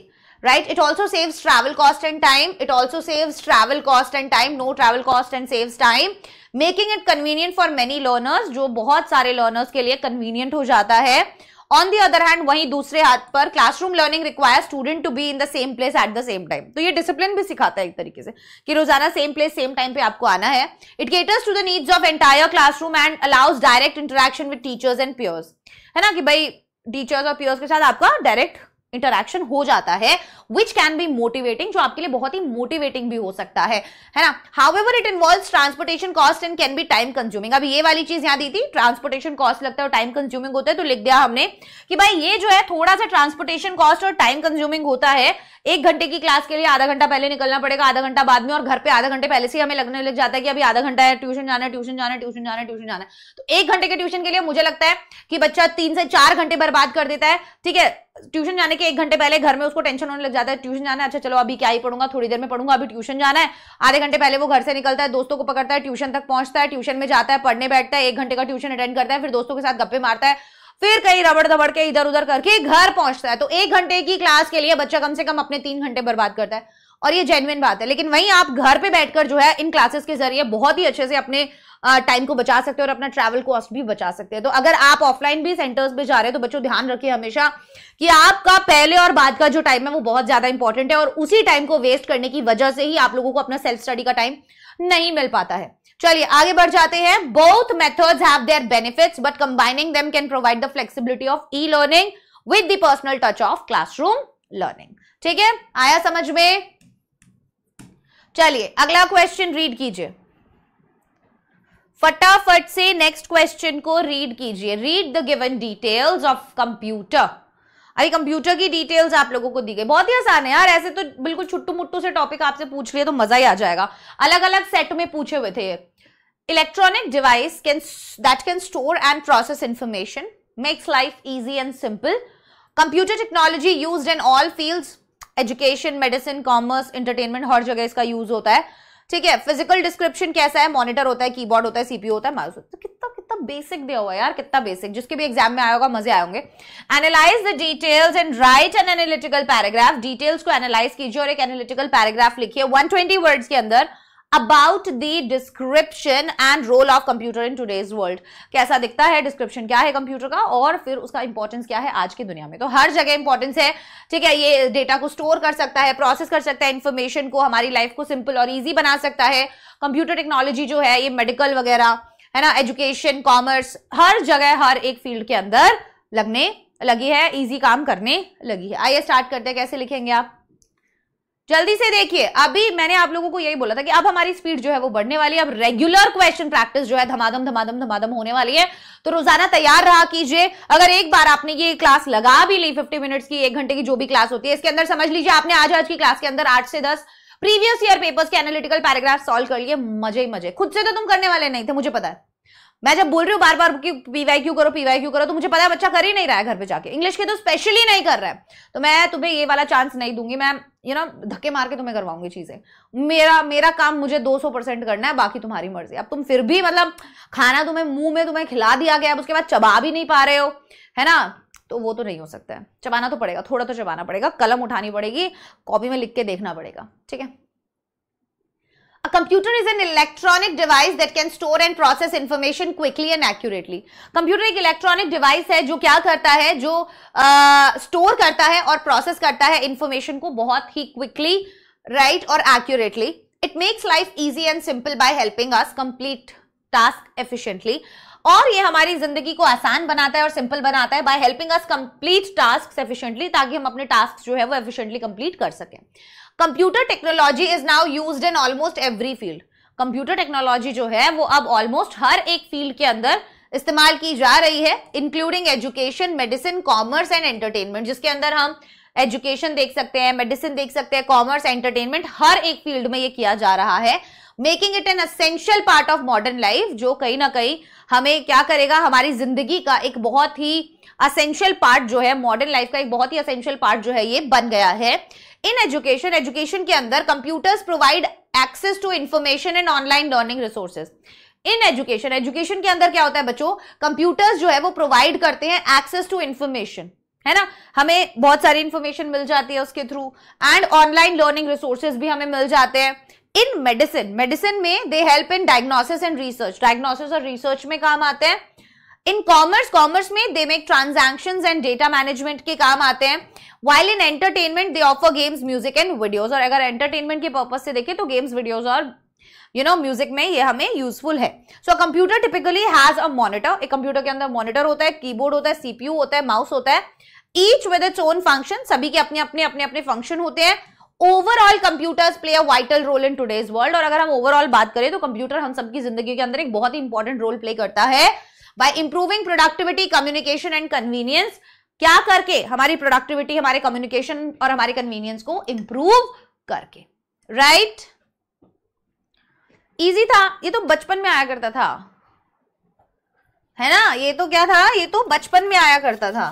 right. It also saves travel cost and time, it also saves travel cost and time, no travel cost and saves time, making it convenient for many learners, जो बहुत सारे लर्नर्स के लिए कन्वीनियंट हो जाता है। ऑन दी अदर हैंड, वहीं दूसरे हाथ पर classroom learning requires student to be in the same place at the same time. तो ये डिसिप्लिन भी सिखाता है एक तरीके से कि रोजाना सेम प्लेस सेम टाइम पे आपको आना है। It caters to the needs of entire classroom and allows direct interaction with teachers and peers. है ना, कि भाई टीचर्स और पीयर्स के साथ आपका डायरेक्ट इंटरैक्शन हो जाता है, विच कैन बी मोटिवेटिंग, जो आपके लिए बहुत ही मोटिवेटिंग भी हो सकता है ना। However it involves transportation cost and can be time consuming. अब ये वाली चीज यहां दी थी, ट्रांसपोर्टेशन कॉस्ट लगता है और टाइम कंज्यूमिंग होता है, तो लिख दिया हमने कि भाई ये जो है थोड़ा सा ट्रांसपोर्टेशन कॉस्ट और टाइम कंज्यूमिंग होता है। 1 घंटे की क्लास के लिए आधा घंटा पहले निकलना पड़ेगा, आधा घंटा बाद में, और घर पे आधा घंटे पहले से हमें लगने लग जाता है कि अभी आधा घंटा है, ट्यूशन जाना है, ट्यूशन जाना है, ट्यूशन जाना है, ट्यूशन जाना है। तो 1 घंटे के ट्यूशन के लिए मुझे लगता है कि बच्चा 3 से 4 घंटे बर्बाद कर देता है। ठीक है, ट्यूशन जाने के 1 घंटे पहले घर में उसको टेंशन होने लग जाता है, ट्यूशन जाना है, अच्छा चलो अभी क्या ही पढ़ूंगा, थोड़ी देर में पढ़ूंगा, अभी ट्यूशन जाना है। आधे घंटे पहले वो घर से निकलता है, दोस्तों को पकड़ता है, ट्यूशन तक पहुंचता है, ट्यूशन में जाता है, पढ़ने बैठता है, 1 घंटे का ट्यूशन अटेंड करता है, फिर दोस्तों के साथ गप्पे मारता है, फिर कहीं रबड़ दबड़ के इधर उधर करके घर पहुंचता है। तो 1 घंटे की क्लास के लिए बच्चा कम से कम अपने 3 घंटे बर्बाद करता है, और ये जेन्युइन बात है। लेकिन वहीं आप घर पे बैठकर जो है इन क्लासेस के जरिए बहुत ही अच्छे से अपने टाइम को बचा सकते हैं और अपना ट्रैवल कॉस्ट भी बचा सकते हैं। तो अगर आप ऑफलाइन भी सेंटर्स पे जा रहे हैं तो बच्चों ध्यान रखिए हमेशा कि आपका पहले और बाद का जो टाइम है वो बहुत ज्यादा इंपॉर्टेंट है, और उसी टाइम को वेस्ट करने की वजह से ही आप लोगों को अपना सेल्फ स्टडी का टाइम नहीं मिल पाता है। चलिए आगे बढ़ जाते हैं। Both methods have their benefits but combining them can provide the flexibility of e learning with the personal touch of classroom learning. ठीक है, आया समझ में? चलिए अगला क्वेश्चन रीड कीजिए, फटाफट से नेक्स्ट क्वेश्चन को रीड कीजिए। Read the given details of computer. अभी कंप्यूटर की डिटेल्स आप लोगों को दी गई, बहुत ही आसान है यार, ऐसे तो बिल्कुल छुट्टू मुट्टू से टॉपिक आपसे पूछ लिए तो मजा ही आ जाएगा। अलग अलग सेट में पूछे हुए थे। Electronic device that can store and process information, makes life easy and simple. Computer technology used in all fields, education, medicine, commerce, entertainment, हर जगह इसका यूज होता है। ठीक है, फिजिकल डिस्क्रिप्शन कैसा है, मॉनिटर होता है, कीबोर्ड होता है, सीपीयू होता है, माउस होता है। कितना बेसिक दिया हुआ है यार, कितना बेसिक, जिसके भी एग्जाम में आया होगा मजे आए होंगे। Analyse the details and right an analytical paragraph. Details को एनालाइज कीजिए और एक एनालिटिकल पैराग्राफ लिखिए 120 वर्ड्स के अंदर about the description and role of computer in today's world. कैसा दिखता है, डिस्क्रिप्शन क्या है कंप्यूटर का, और फिर उसका इंपॉर्टेंस क्या है आज की दुनिया में। तो हर जगह इंपॉर्टेंस है। ठीक है, ये डेटा को स्टोर कर सकता है, प्रोसेस कर सकता है, इंफॉर्मेशन को, हमारी लाइफ को सिंपल और इजी बना सकता है। कंप्यूटर टेक्नोलॉजी जो है ये मेडिकल वगैरह है ना, एजुकेशन, कॉमर्स, हर जगह हर एक फील्ड के अंदर लगने लगी है, इजी काम करने लगी है। आइए स्टार्ट करते हैं, कैसे लिखेंगे आप जल्दी से देखिए। अभी मैंने आप लोगों को यही बोला था कि अब हमारी स्पीड जो है वो बढ़ने वाली है, अब रेगुलर क्वेश्चन प्रैक्टिस जो है धमाधम धमाधम धमाधम होने वाली है। तो रोजाना तैयार रहा कीजिए। अगर एक बार आपने ये क्लास लगा भी ली 50 मिनट्स की, 1 घंटे की जो भी क्लास होती है, इसके अंदर समझ लीजिए आपने आज की क्लास के अंदर 8 से 10 प्रीवियस ईयर पेपर्स के एनालिटिकल पैराग्राफ सॉल्व कर लिए। मजे ही मजे। खुद से तो तुम करने वाले नहीं थे, मुझे पता है। मैं जब बोल रही हूँ बार बार कि पीवाईक्यू करो, तो मुझे पता है बच्चा कर ही नहीं रहा है घर पे जाके, इंग्लिश के तो स्पेशली नहीं कर रहा है। तो मैं तुम्हें ये वाला चांस नहीं दूंगी, मैं धक्के मार के तुम्हें करवाऊंगी चीजें। मेरा काम मुझे 200% करना है, बाकी तुम्हारी मर्जी। अब तुम फिर भी मतलब खाना तुम्हें मुंह में तुम्हें खिला दिया गया, अब उसके बाद चबा भी नहीं पा रहे हो, है ना, तो वो तो नहीं हो सकता है। चबाना तो पड़ेगा, थोड़ा तो चबाना पड़ेगा, कलम उठानी पड़ेगी, कॉपी में लिख के देखना पड़ेगा। ठीक है। A computer is an electronic device that can store and process information quickly and accurately. Computer एक इलेक्ट्रॉनिक डिवाइस है जो क्या करता है, जो स्टोर करता है और प्रोसेस करता है इंफॉर्मेशन को बहुत ही क्विकली, राइट, और accurately. It makes life easy and simple by helping us complete task efficiently. और ये हमारी जिंदगी को आसान बनाता है और सिंपल बनाता है by helping us complete task efficiently, ताकि हम अपने टास्क जो है वो एफिशिएंटली कंप्लीट कर सकें। Computer technology is now used in almost every field. Computer technology जो है वो अब ऑलमोस्ट हर एक फील्ड के अंदर इस्तेमाल की जा रही है, including education, medicine, commerce and entertainment, जिसके अंदर हम एजुकेशन देख सकते हैं, मेडिसिन देख सकते हैं, कॉमर्स, एंटरटेनमेंट, हर एक फील्ड में ये किया जा रहा है, making it an essential part of modern life, जो कहीं ना कहीं हमें क्या करेगा, हमारी जिंदगी का एक बहुत ही असेंशियल पार्ट जो है, मॉडर्न लाइफ का एक बहुत ही असेंशियल पार्ट जो है ये बन गया है। इन एजुकेशन के अंदर computers provide access to information and online learning resources. In education के अंदर क्या होता है बच्चों, कंप्यूटर्स जो है वो प्रोवाइड करते हैं एक्सेस टू इंफॉर्मेशन, है ना, हमें बहुत सारी इंफॉर्मेशन मिल जाती है उसके through, and online learning resources भी हमें मिल जाते हैं। इन मेडिसिन में they help in diagnosis and research, diagnosis और रिसर्च में काम आते हैं। इन कॉमर्स में they make transactions and data management के काम आते हैं। While in entertainment they offer games, music and videos, और अगर एंटरटेनमेंट के पर्पस से देखें तो गेम्स, वीडियोस और म्यूजिक में ये हमें यूजफुल है. So computer typically has a monitor. एक कंप्यूटर के अंदर मॉनिटर होता है, कीबोर्ड होता है, सीपीयू होता है, माउस होता है. Each with its own function. सभी के अपने अपने फंक्शन होते हैं. Overall computers play a vital role in today's world. और अगर हम ओवरऑल बात करें तो कंप्यूटर हम सबकी जिंदगी के अंदर एक बहुत ही इंपॉर्टेंट रोल प्ले करता है by improving productivity, communication and convenience. क्या करके? हमारी प्रोडक्टिविटी, हमारे कम्युनिकेशन और हमारे कन्वीनियंस को इंप्रूव करके. राइट? इजी था. ये तो बचपन में आया करता था, है ना? ये तो क्या था? ये तो बचपन में आया करता था.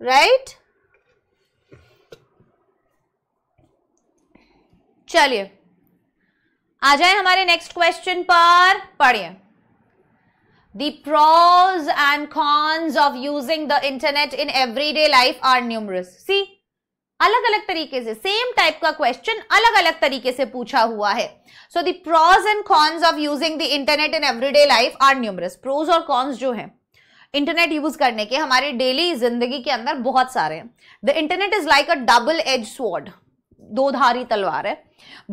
राइट? चलिए आ जाए हमारे नेक्स्ट क्वेश्चन पर. पढ़िए. The pros and cons of using the internet in everyday life are numerous. See, अलग अलग तरीके से सेम टाइप का क्वेश्चन अलग अलग तरीके से पूछा हुआ है. So the pros and cons of using the internet in everyday life are numerous. Pros और cons जो है इंटरनेट यूज करने के हमारी डेली जिंदगी के अंदर बहुत सारे हैं. The internet is like a double-edged sword. दो-धारी तलवार है.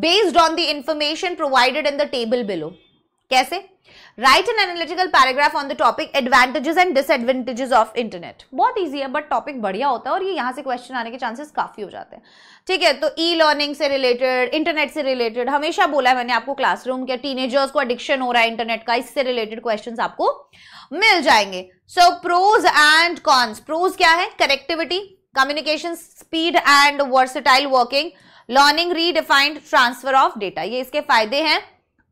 Based on the information provided in the table below. कैसे? Write an analytical paragraph on the topic advantages and disadvantages of internet. बहुत इजी है बट टॉपिक बढ़िया होता है और ये यहाँ से क्वेश्चन आने के चांसेस काफी हो जाते हैं. ठीक है, तो ई लर्निंग से रिलेटेड, इंटरनेट से रिलेटेड, हमेशा बोला है मैंने आपको क्लासरूम के टीनेजर्स को एडिक्शन हो रहा है इंटरनेट का, इससे रिलेटेड क्वेश्चंस आपको मिल जाएंगे. सो प्रोज एंड कॉन्स. प्रोज क्या है? Connectivity, communication speed and versatile working, learning, redefined transfer of data. ये इसके फायदे हैं.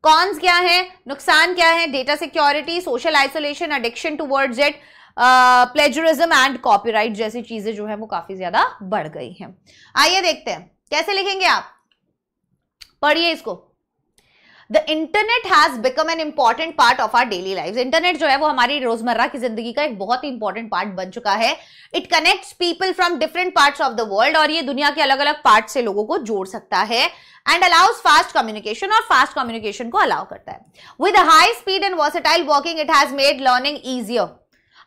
कॉन्स क्या है? नुकसान क्या है? Data security, social isolation, addiction towards it, plagiarism and copyright जैसी चीजें जो है वो काफी ज्यादा बढ़ गई हैं. आइए देखते हैं कैसे लिखेंगे आप. पढ़िए इसको. The internet has become an important part of our daily lives. Internet जो है वो हमारी रोजमर्रा की जिंदगी का एक बहुत ही इंपॉर्टेंट पार्ट बन चुका है. It connects people from different parts of the world. और ये दुनिया के अलग अलग पार्ट से लोगों को जोड़ सकता है. And allows fast communication और fast communication को allow करता है. With a high speed and versatile working, it has made learning easier.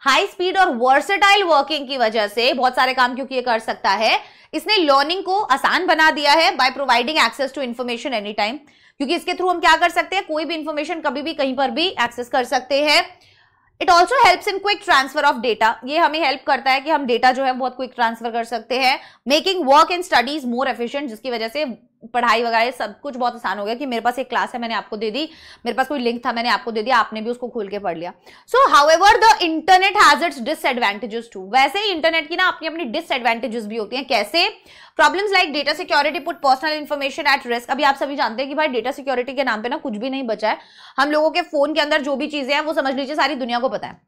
High speed और वर्सेटाइल वर्किंग की वजह से बहुत सारे काम क्योंकि ये कर सकता है, इसने लर्निंग को आसान बना दिया है by providing access to information any time. क्योंकि इसके थ्रू हम क्या कर सकते हैं? कोई भी इंफॉर्मेशन कभी भी कहीं पर भी एक्सेस कर सकते हैं. It also helps in quick transfer of data. ये हमें हेल्प करता है कि हम डेटा जो है बहुत क्विक ट्रांसफर कर सकते हैं. Making work and studies more efficient, जिसकी वजह से पढ़ाई वगैरह सब कुछ बहुत आसान हो गया कि मेरे पास एक क्लास है मैंने आपको दे दी, मेरे पास कोई लिंक था मैंने आपको दे दिया, आपने भी उसको खोल के पढ़ लिया. So however the internet has its disadvantages too. वैसे ही इंटरनेट की ना अपनी अपनी डिसएडवांटेजेस भी होती हैं. कैसे? Problems like data security put personal information at risk. अभी आप सभी जानते हैं कि भाई डेटा सिक्योरिटी के नाम पे ना कुछ भी नहीं बचा है. हम लोगों के फोन के अंदर जो भी चीजें हैं वो समझ लीजिए सारी दुनिया को पता है.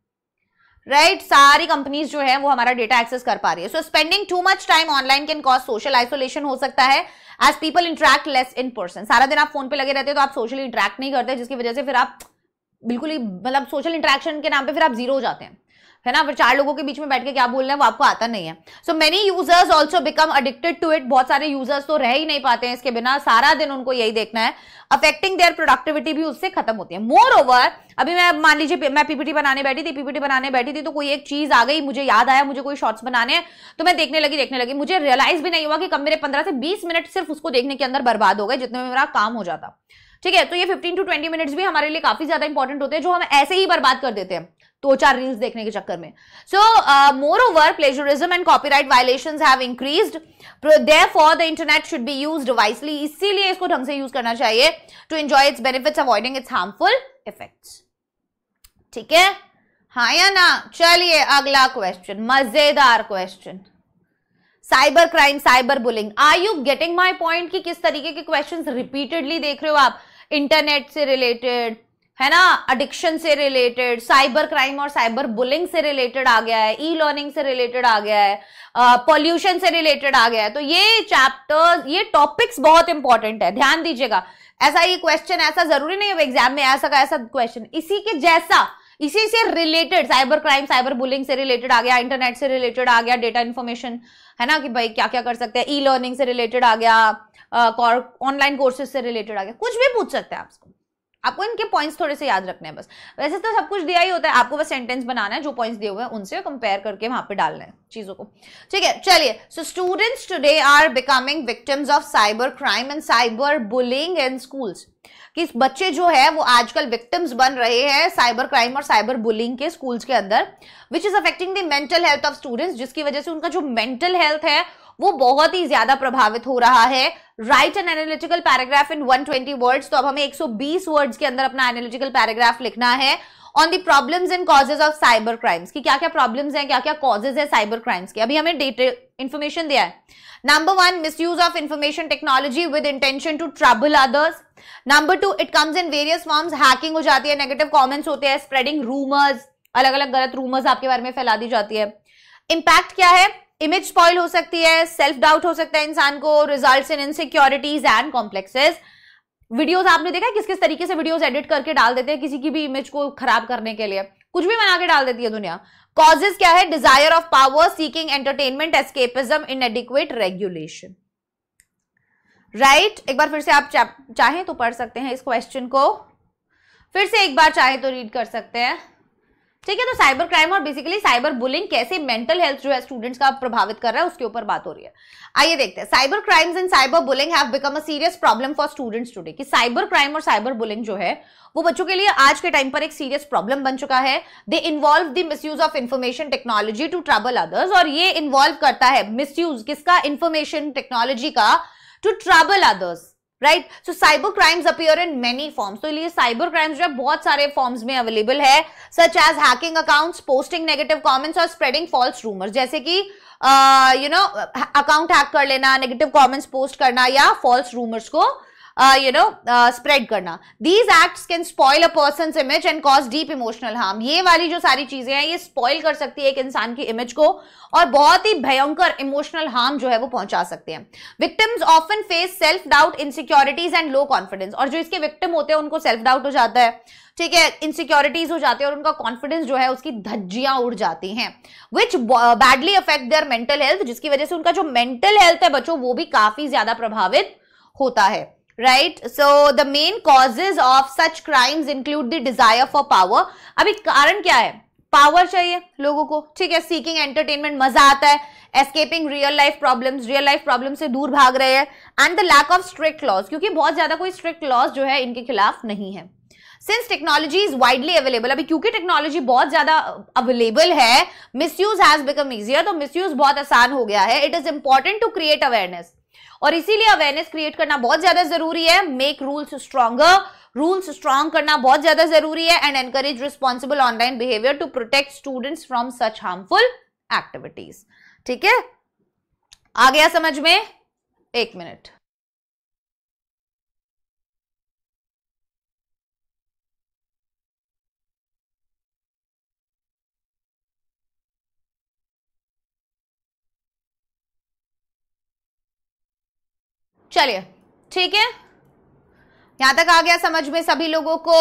राइट? सारी कंपनीज जो है वो हमारा डेटा एक्सेस कर पा रही है. So spending too much time online can cause social isolation हो सकता है as people interact less in person. सारा दिन आप फोन पे लगे रहते हैं तो आप सोशली इंटरैक्ट नहीं करते, जिसकी वजह से फिर आप बिल्कुल ही मतलब सोशल इंटरैक्शन के नाम पे फिर आप जीरो हो जाते हैं, है ना? फिर चार लोगों के बीच में बैठ के क्या बोल रहे हैं वो आपको आता नहीं है. So many users also become addicted to it. बहुत सारे यूजर्स तो रह ही नहीं पाते हैं इसके बिना, सारा दिन उनको यही देखना है. अफेक्टिंग देयर प्रोडक्टिविटी भी उससे खत्म होती है. मोर ओवर, अभी मैं मान लीजिए मैं पीपीटी बनाने बैठी थी तो कोई एक चीज आ गई, मुझे याद आया मुझे कोई शॉर्ट्स बनाने हैं तो मैं देखने लगी, मुझे रियलाइज भी नहीं हुआ कि कब मेरे 15 से 20 मिनट सिर्फ उसको देखने के अंदर बर्बाद हो गए जितने में मेरा काम हो जाता. ठीक है, तो ये 15 to 20 मिनट्स भी हमारे लिए काफी ज्यादा इंपॉर्टेंट होते हैं जो हम ऐसे ही बर्बाद कर देते हैं 2-4 रील्स देखने के चक्कर में. So moreover plagiarism and copyright violations have increased. Therefore the internet should be used wisely. इसीलिए इसको ढंग से यूज करना चाहिए to enjoy its benefits avoiding its harmful effects. ठीक है, हाँ या ना? चलिए अगला क्वेश्चन, मजेदार question. Cyber crime, cyber bullying. Are you getting my point कि किस तरीके के क्वेश्चंस रिपीटेडली देख रहे हो आप? इंटरनेट से रिलेटेड, है ना, एडिक्शन से रिलेटेड, साइबर क्राइम और साइबर बुलिंग से रिलेटेड आ गया है, ई लर्निंग से रिलेटेड आ गया है, पॉल्यूशन से रिलेटेड आ गया है. तो ये चैप्टर्स, ये टॉपिक्स बहुत इंपॉर्टेंट है, ध्यान दीजिएगा. ऐसा ये क्वेश्चन, ऐसा जरूरी नहीं है एग्जाम में ऐसा का ऐसा क्वेश्चन, इसी के जैसा, इसी से related, cyber crime cyber bullying से रिलेटेड आ गया, इंटरनेट से रिलेटेड आ गया, डेटा इन्फॉर्मेशन, है ना, कि भाई क्या क्या कर सकते हैं, ई लर्निंग से रिलेटेड आ गया, ऑनलाइन कोर्सेज से रिलेटेड आ गया, कुछ भी पूछ सकते हैं आपको. आपको इनके पॉइंट्स थोड़े से याद रखने हैं बस। वैसे तो सब कुछ दिया ही होता है, आपको बस सेंटेंस बनाना है, जो पॉइंट्स दिए हुए हैं उनसे कंपेयर करके वहां पे डालना है चीजों को, ठीक है। चलिए, so students today are becoming victims of cyber crime and cyber bullying in schools. कि बच्चे जो है वो आजकल विक्टिम्स बन रहे हैं साइबर क्राइम और साइबर बुलिंग के स्कूल्स के अंदर, which is affecting the mental health of students, जिसकी वजह से उनका जो मेंटल हेल्थ है वो बहुत ही ज्यादा प्रभावित हो रहा है। Right an analytical paragraph in 120 words, तो अब हमें 120 वर्ड्स के अंदर अपना एनालिटिकल पैराग्राफ लिखना है on the problems and causes of cyber crimes, कि क्या क्या प्रॉब्लम्स हैं, क्या क्या कॉजेज है साइबर क्राइम्स के। अभी हमें डिटेल इंफॉर्मेशन दिया है। Number 1, misuse of information technology with intention to trouble others. Number 2, it comes in various forms, hacking हो जाती है, नेगेटिव कमेंट्स होते हैं, स्प्रेडिंग रूमर्स, अलग अलग गलत रूमर्स आपके बारे में फैला दी जाती है। इंपैक्ट क्या है, इमेज स्पॉइल हो सकती है, सेल्फ डाउट हो सकता है इंसान को, results in insecurities and complexes. Videos आपने देखा किस किस तरीके से वीडियोस एडिट करके डाल देते हैं किसी की भी इमेज को खराब करने के लिए, कुछ भी बना के डाल देती है दुनिया। कॉजेज क्या है, desire of power, seeking entertainment, escapism, इनएडिक्वेट regulation. Right, एक बार फिर से आप चाहें तो पढ़ सकते हैं इस क्वेश्चन को, फिर से एक बार चाहे तो रीड कर सकते हैं, ठीक है। तो साइबर क्राइम और बेसिकली साइबर बुलिंग कैसे मेंटल हेल्थ जो है स्टूडेंट्स का प्रभावित कर रहा है उसके ऊपर बात हो रही है। आइए देखते हैं, cyber crimes and cyber bullying have become a serious problem for students today. कि साइबर क्राइम और साइबर बुलिंग जो है वो बच्चों के लिए आज के टाइम पर एक सीरियस प्रॉब्लम बन चुका है। They involve the misuse of information technology to trouble others, और ये इन्वॉल्व करता है मिसयूज किसका, इंफॉर्मेशन टेक्नोलॉजी का, to trouble others. Right, so cyber crimes appear in many forms, तो ये साइबर क्राइम्स जो है बहुत सारे फॉर्म्स में अवेलेबल है, such as hacking accounts, posting negative comments और स्प्रेडिंग फॉल्स रूमर्स। जैसे कि अकाउंट हैक कर लेना, नेगेटिव कमेंट्स पोस्ट करना या फॉल्स रूमर्स को स्प्रेड करना। These acts can spoil a persons image and cause deep emotional harm. ये वाली जो सारी चीजें हैं ये स्पॉइल कर सकती है एक इंसान की इमेज को और बहुत ही भयंकर इमोशनल हार्म जो है वो पहुंचा सकते हैं। Victims often face self doubt, insecurities and low confidence, और जो इसके विक्टिम होते हैं उनको सेल्फ डाउट हो जाता है, ठीक है, इनसिक्योरिटीज हो जाती है और उनका कॉन्फिडेंस जो है उसकी धज्जियां उड़ जाती हैं, which badly affect their mental health, जिसकी वजह से उनका जो मेंटल हेल्थ है बच्चों वो भी काफी ज्यादा प्रभावित होता है। Right, so the main causes of such crimes include the desire for power। अभी कारण क्या है, पावर चाहिए लोगों को, ठीक है, सीकिंग एंटरटेनमेंट, मजा आता है, एस्केपिंग रियल लाइफ प्रॉब्लम से दूर भाग रहे हैं, and the lack of strict laws, क्योंकि बहुत ज्यादा कोई स्ट्रिक्ट लॉज जो है इनके खिलाफ नहीं है। Since technology is widely available, अभी क्योंकि टेक्नोलॉजी बहुत ज्यादा अवेलेबल है, मिसयूज हैज बिकम ईजियर, तो मिसयूज बहुत आसान हो गया है। It is important to create awareness, और इसीलिए अवेयरनेस क्रिएट करना बहुत ज्यादा जरूरी है। Make rules stronger, rules strong करना बहुत ज्यादा जरूरी है, and encourage responsible online behaviour to protect students from such harmful activities. ठीक है, आ गया समझ में? एक मिनट, चलिए, ठीक है, यहां तक आ गया समझ में सभी लोगों को?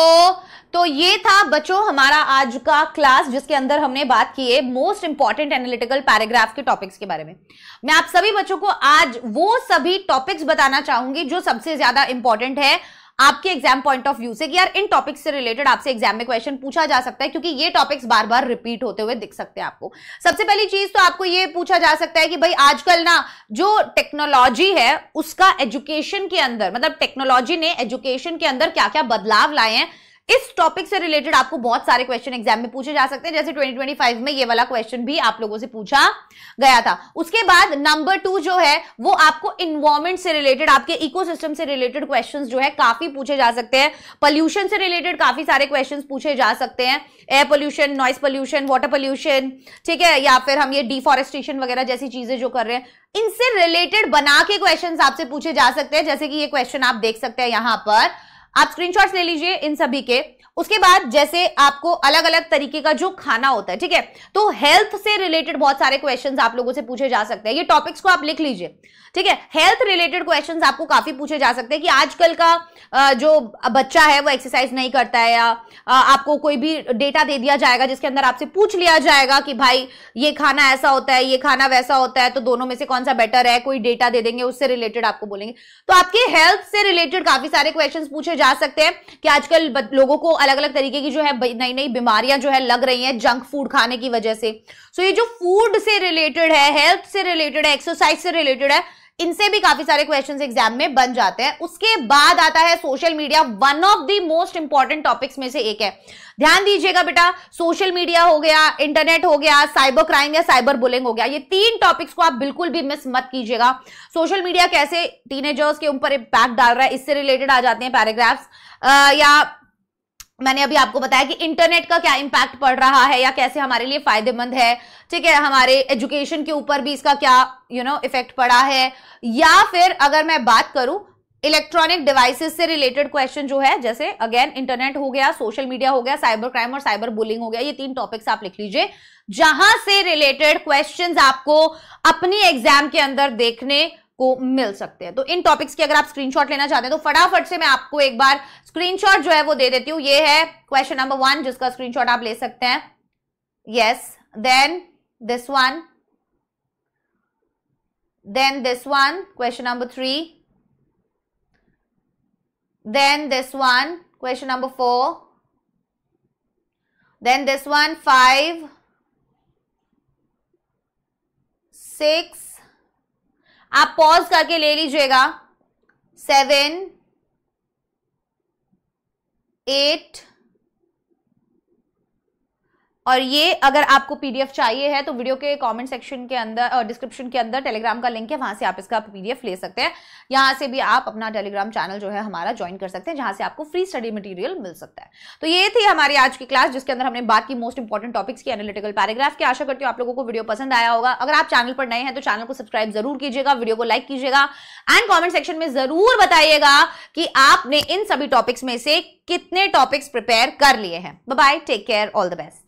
तो ये था बच्चों हमारा आज का क्लास, जिसके अंदर हमने बात की है मोस्ट इंपॉर्टेंट एनालिटिकल पैराग्राफ के टॉपिक्स के बारे में। मैं आप सभी बच्चों को आज वो सभी टॉपिक्स बताना चाहूंगी जो सबसे ज्यादा इंपॉर्टेंट है आपके एग्जाम पॉइंट ऑफ व्यू से, कि यार इन टॉपिक्स से रिलेटेड आपसे एग्जाम में क्वेश्चन पूछा जा सकता है, क्योंकि ये टॉपिक्स बार बार रिपीट होते हुए दिख सकते हैं आपको। सबसे पहली चीज तो आपको ये पूछा जा सकता है कि भाई आजकल ना जो टेक्नोलॉजी है उसका एजुकेशन के अंदर, मतलब टेक्नोलॉजी ने एजुकेशन के अंदर क्या क्या बदलाव लाए हैं, इस टॉपिक से रिलेटेड आपको बहुत सारे क्वेश्चन एग्जाम में पूछे जा सकते हैं। जैसे 2025 में ये वाला क्वेश्चन भी आप लोगों से पूछा गया था। उसके बाद नंबर 2 जो है वो आपको इन्वायरमेंट से रिलेटेड, आपके इकोसिस्टम से रिलेटेड क्वेश्चंस जो है काफी पूछे जा सकते हैं। पोल्यूशन से रिलेटेड काफी सारे क्वेश्चंस पूछे जा सकते हैं, air pollution, noise pollution, water pollution, ठीक है, या फिर हम ये डिफॉरेस्टेशन वगैरह जैसी चीजें जो कर रहे हैं इनसे रिलेटेड बना के क्वेश्चन आपसे पूछे जा सकते हैं। जैसे कि ये क्वेश्चन आप देख सकते हैं यहां पर, आप स्क्रीनशॉट्स ले लीजिए इन सभी के। उसके बाद जैसे आपको अलग अलग तरीके का जो खाना होता है, ठीक है, तो हेल्थ से रिलेटेड बहुत सारे क्वेश्चंस आप लोगों से पूछे जा सकते हैं। ये टॉपिक्स को आप लिख लीजिए, ठीक है। हेल्थ रिलेटेड क्वेश्चंस आपको काफी पूछे जा सकते हैं कि आजकल का जो बच्चा है वो एक्सरसाइज नहीं करता है, या आपको कोई भी डेटा दे दिया जाएगा जिसके अंदर आपसे पूछ लिया जाएगा कि भाई ये खाना ऐसा होता है, ये खाना वैसा होता है, तो दोनों में से कौन सा बेटर है, कोई डेटा दे देंगे, उससे रिलेटेड आपको बोलेंगे। तो आपके हेल्थ से रिलेटेड काफी सारे क्वेश्चंस पूछे जा सकते हैं कि आजकल लोगों को अलग अलग तरीके की जो है नई नई बीमारियां जो है लग रही हैं जंक फूड खाने की वजह से। सो ये जो फूड से रिलेटेड है, हेल्थ से रिलेटेड है, एक्सरसाइज से रिलेटेड है, इनसे भी काफी सारे क्वेश्चंस एग्जाम में बन जाते हैं। उसके बाद आता है social media, one of the most important topics में से एक है। ध्यान दीजिएगा बेटा, सोशल मीडिया हो गया, इंटरनेट हो गया, साइबर क्राइम या साइबर बुलिंग हो गया, ये 3 टॉपिक्स को आप बिल्कुल भी मिस मत कीजिएगा। सोशल मीडिया कैसे टीनेजर्स के ऊपर इम्पैक्ट डाल रहा है, इससे रिलेटेड आ जाते हैं पैराग्राफ्स, या मैंने अभी आपको बताया कि इंटरनेट का क्या इंपैक्ट पड़ रहा है या कैसे हमारे लिए फायदेमंद है, ठीक है, हमारे एजुकेशन के ऊपर भी इसका क्या इफेक्ट पड़ा है। या फिर अगर मैं बात करूं इलेक्ट्रॉनिक डिवाइसेस से रिलेटेड क्वेश्चन जो है, जैसे अगेन इंटरनेट हो गया, सोशल मीडिया हो गया, साइबर क्राइम और साइबर बुलिंग हो गया, ये 3 टॉपिक्स आप लिख लीजिए जहां से रिलेटेड क्वेश्चंस आपको अपनी एग्जाम के अंदर देखने को मिल सकते हैं। तो इन टॉपिक्स की अगर आप स्क्रीनशॉट लेना चाहते हैं तो फटाफट से मैं आपको एक बार स्क्रीनशॉट जो है वो दे देती हूं। ये है क्वेश्चन नंबर 1 जिसका स्क्रीनशॉट आप ले सकते हैं। Yes, then this one, then this one, question number 3, then this one, question number 4, then this one, 5, 6, आप पॉज करके ले लीजिएगा, 7, 8, और ये अगर आपको पीडीएफ चाहिए है तो वीडियो के कमेंट सेक्शन के अंदर और डिस्क्रिप्शन के अंदर टेलीग्राम का लिंक है, वहां से आप इसका पीडीएफ ले सकते हैं। यहां से भी आप अपना टेलीग्राम चैनल जो है हमारा ज्वाइन कर सकते हैं, जहां से आपको फ्री स्टडी मटेरियल मिल सकता है। तो ये थी हमारी आज की क्लास जिसके अंदर हमने बात की मोस्ट इंपॉर्टेंट टॉपिक्स की, एनालिटिकल पैराग्राफ की। आशा करती हूँ आप लोगों को वीडियो पसंद आया होगा। अगर आप चैनल पर नए हैं तो चैनल को सब्सक्राइब जरूर कीजिएगा, वीडियो को लाइक कीजिएगा एंड कॉमेंट सेक्शन में जरूर बताइएगा कि आपने इन सभी टॉपिक्स में से कितने टॉपिक्स प्रिपेयर कर लिए हैं। Bye bye, take care, all the best.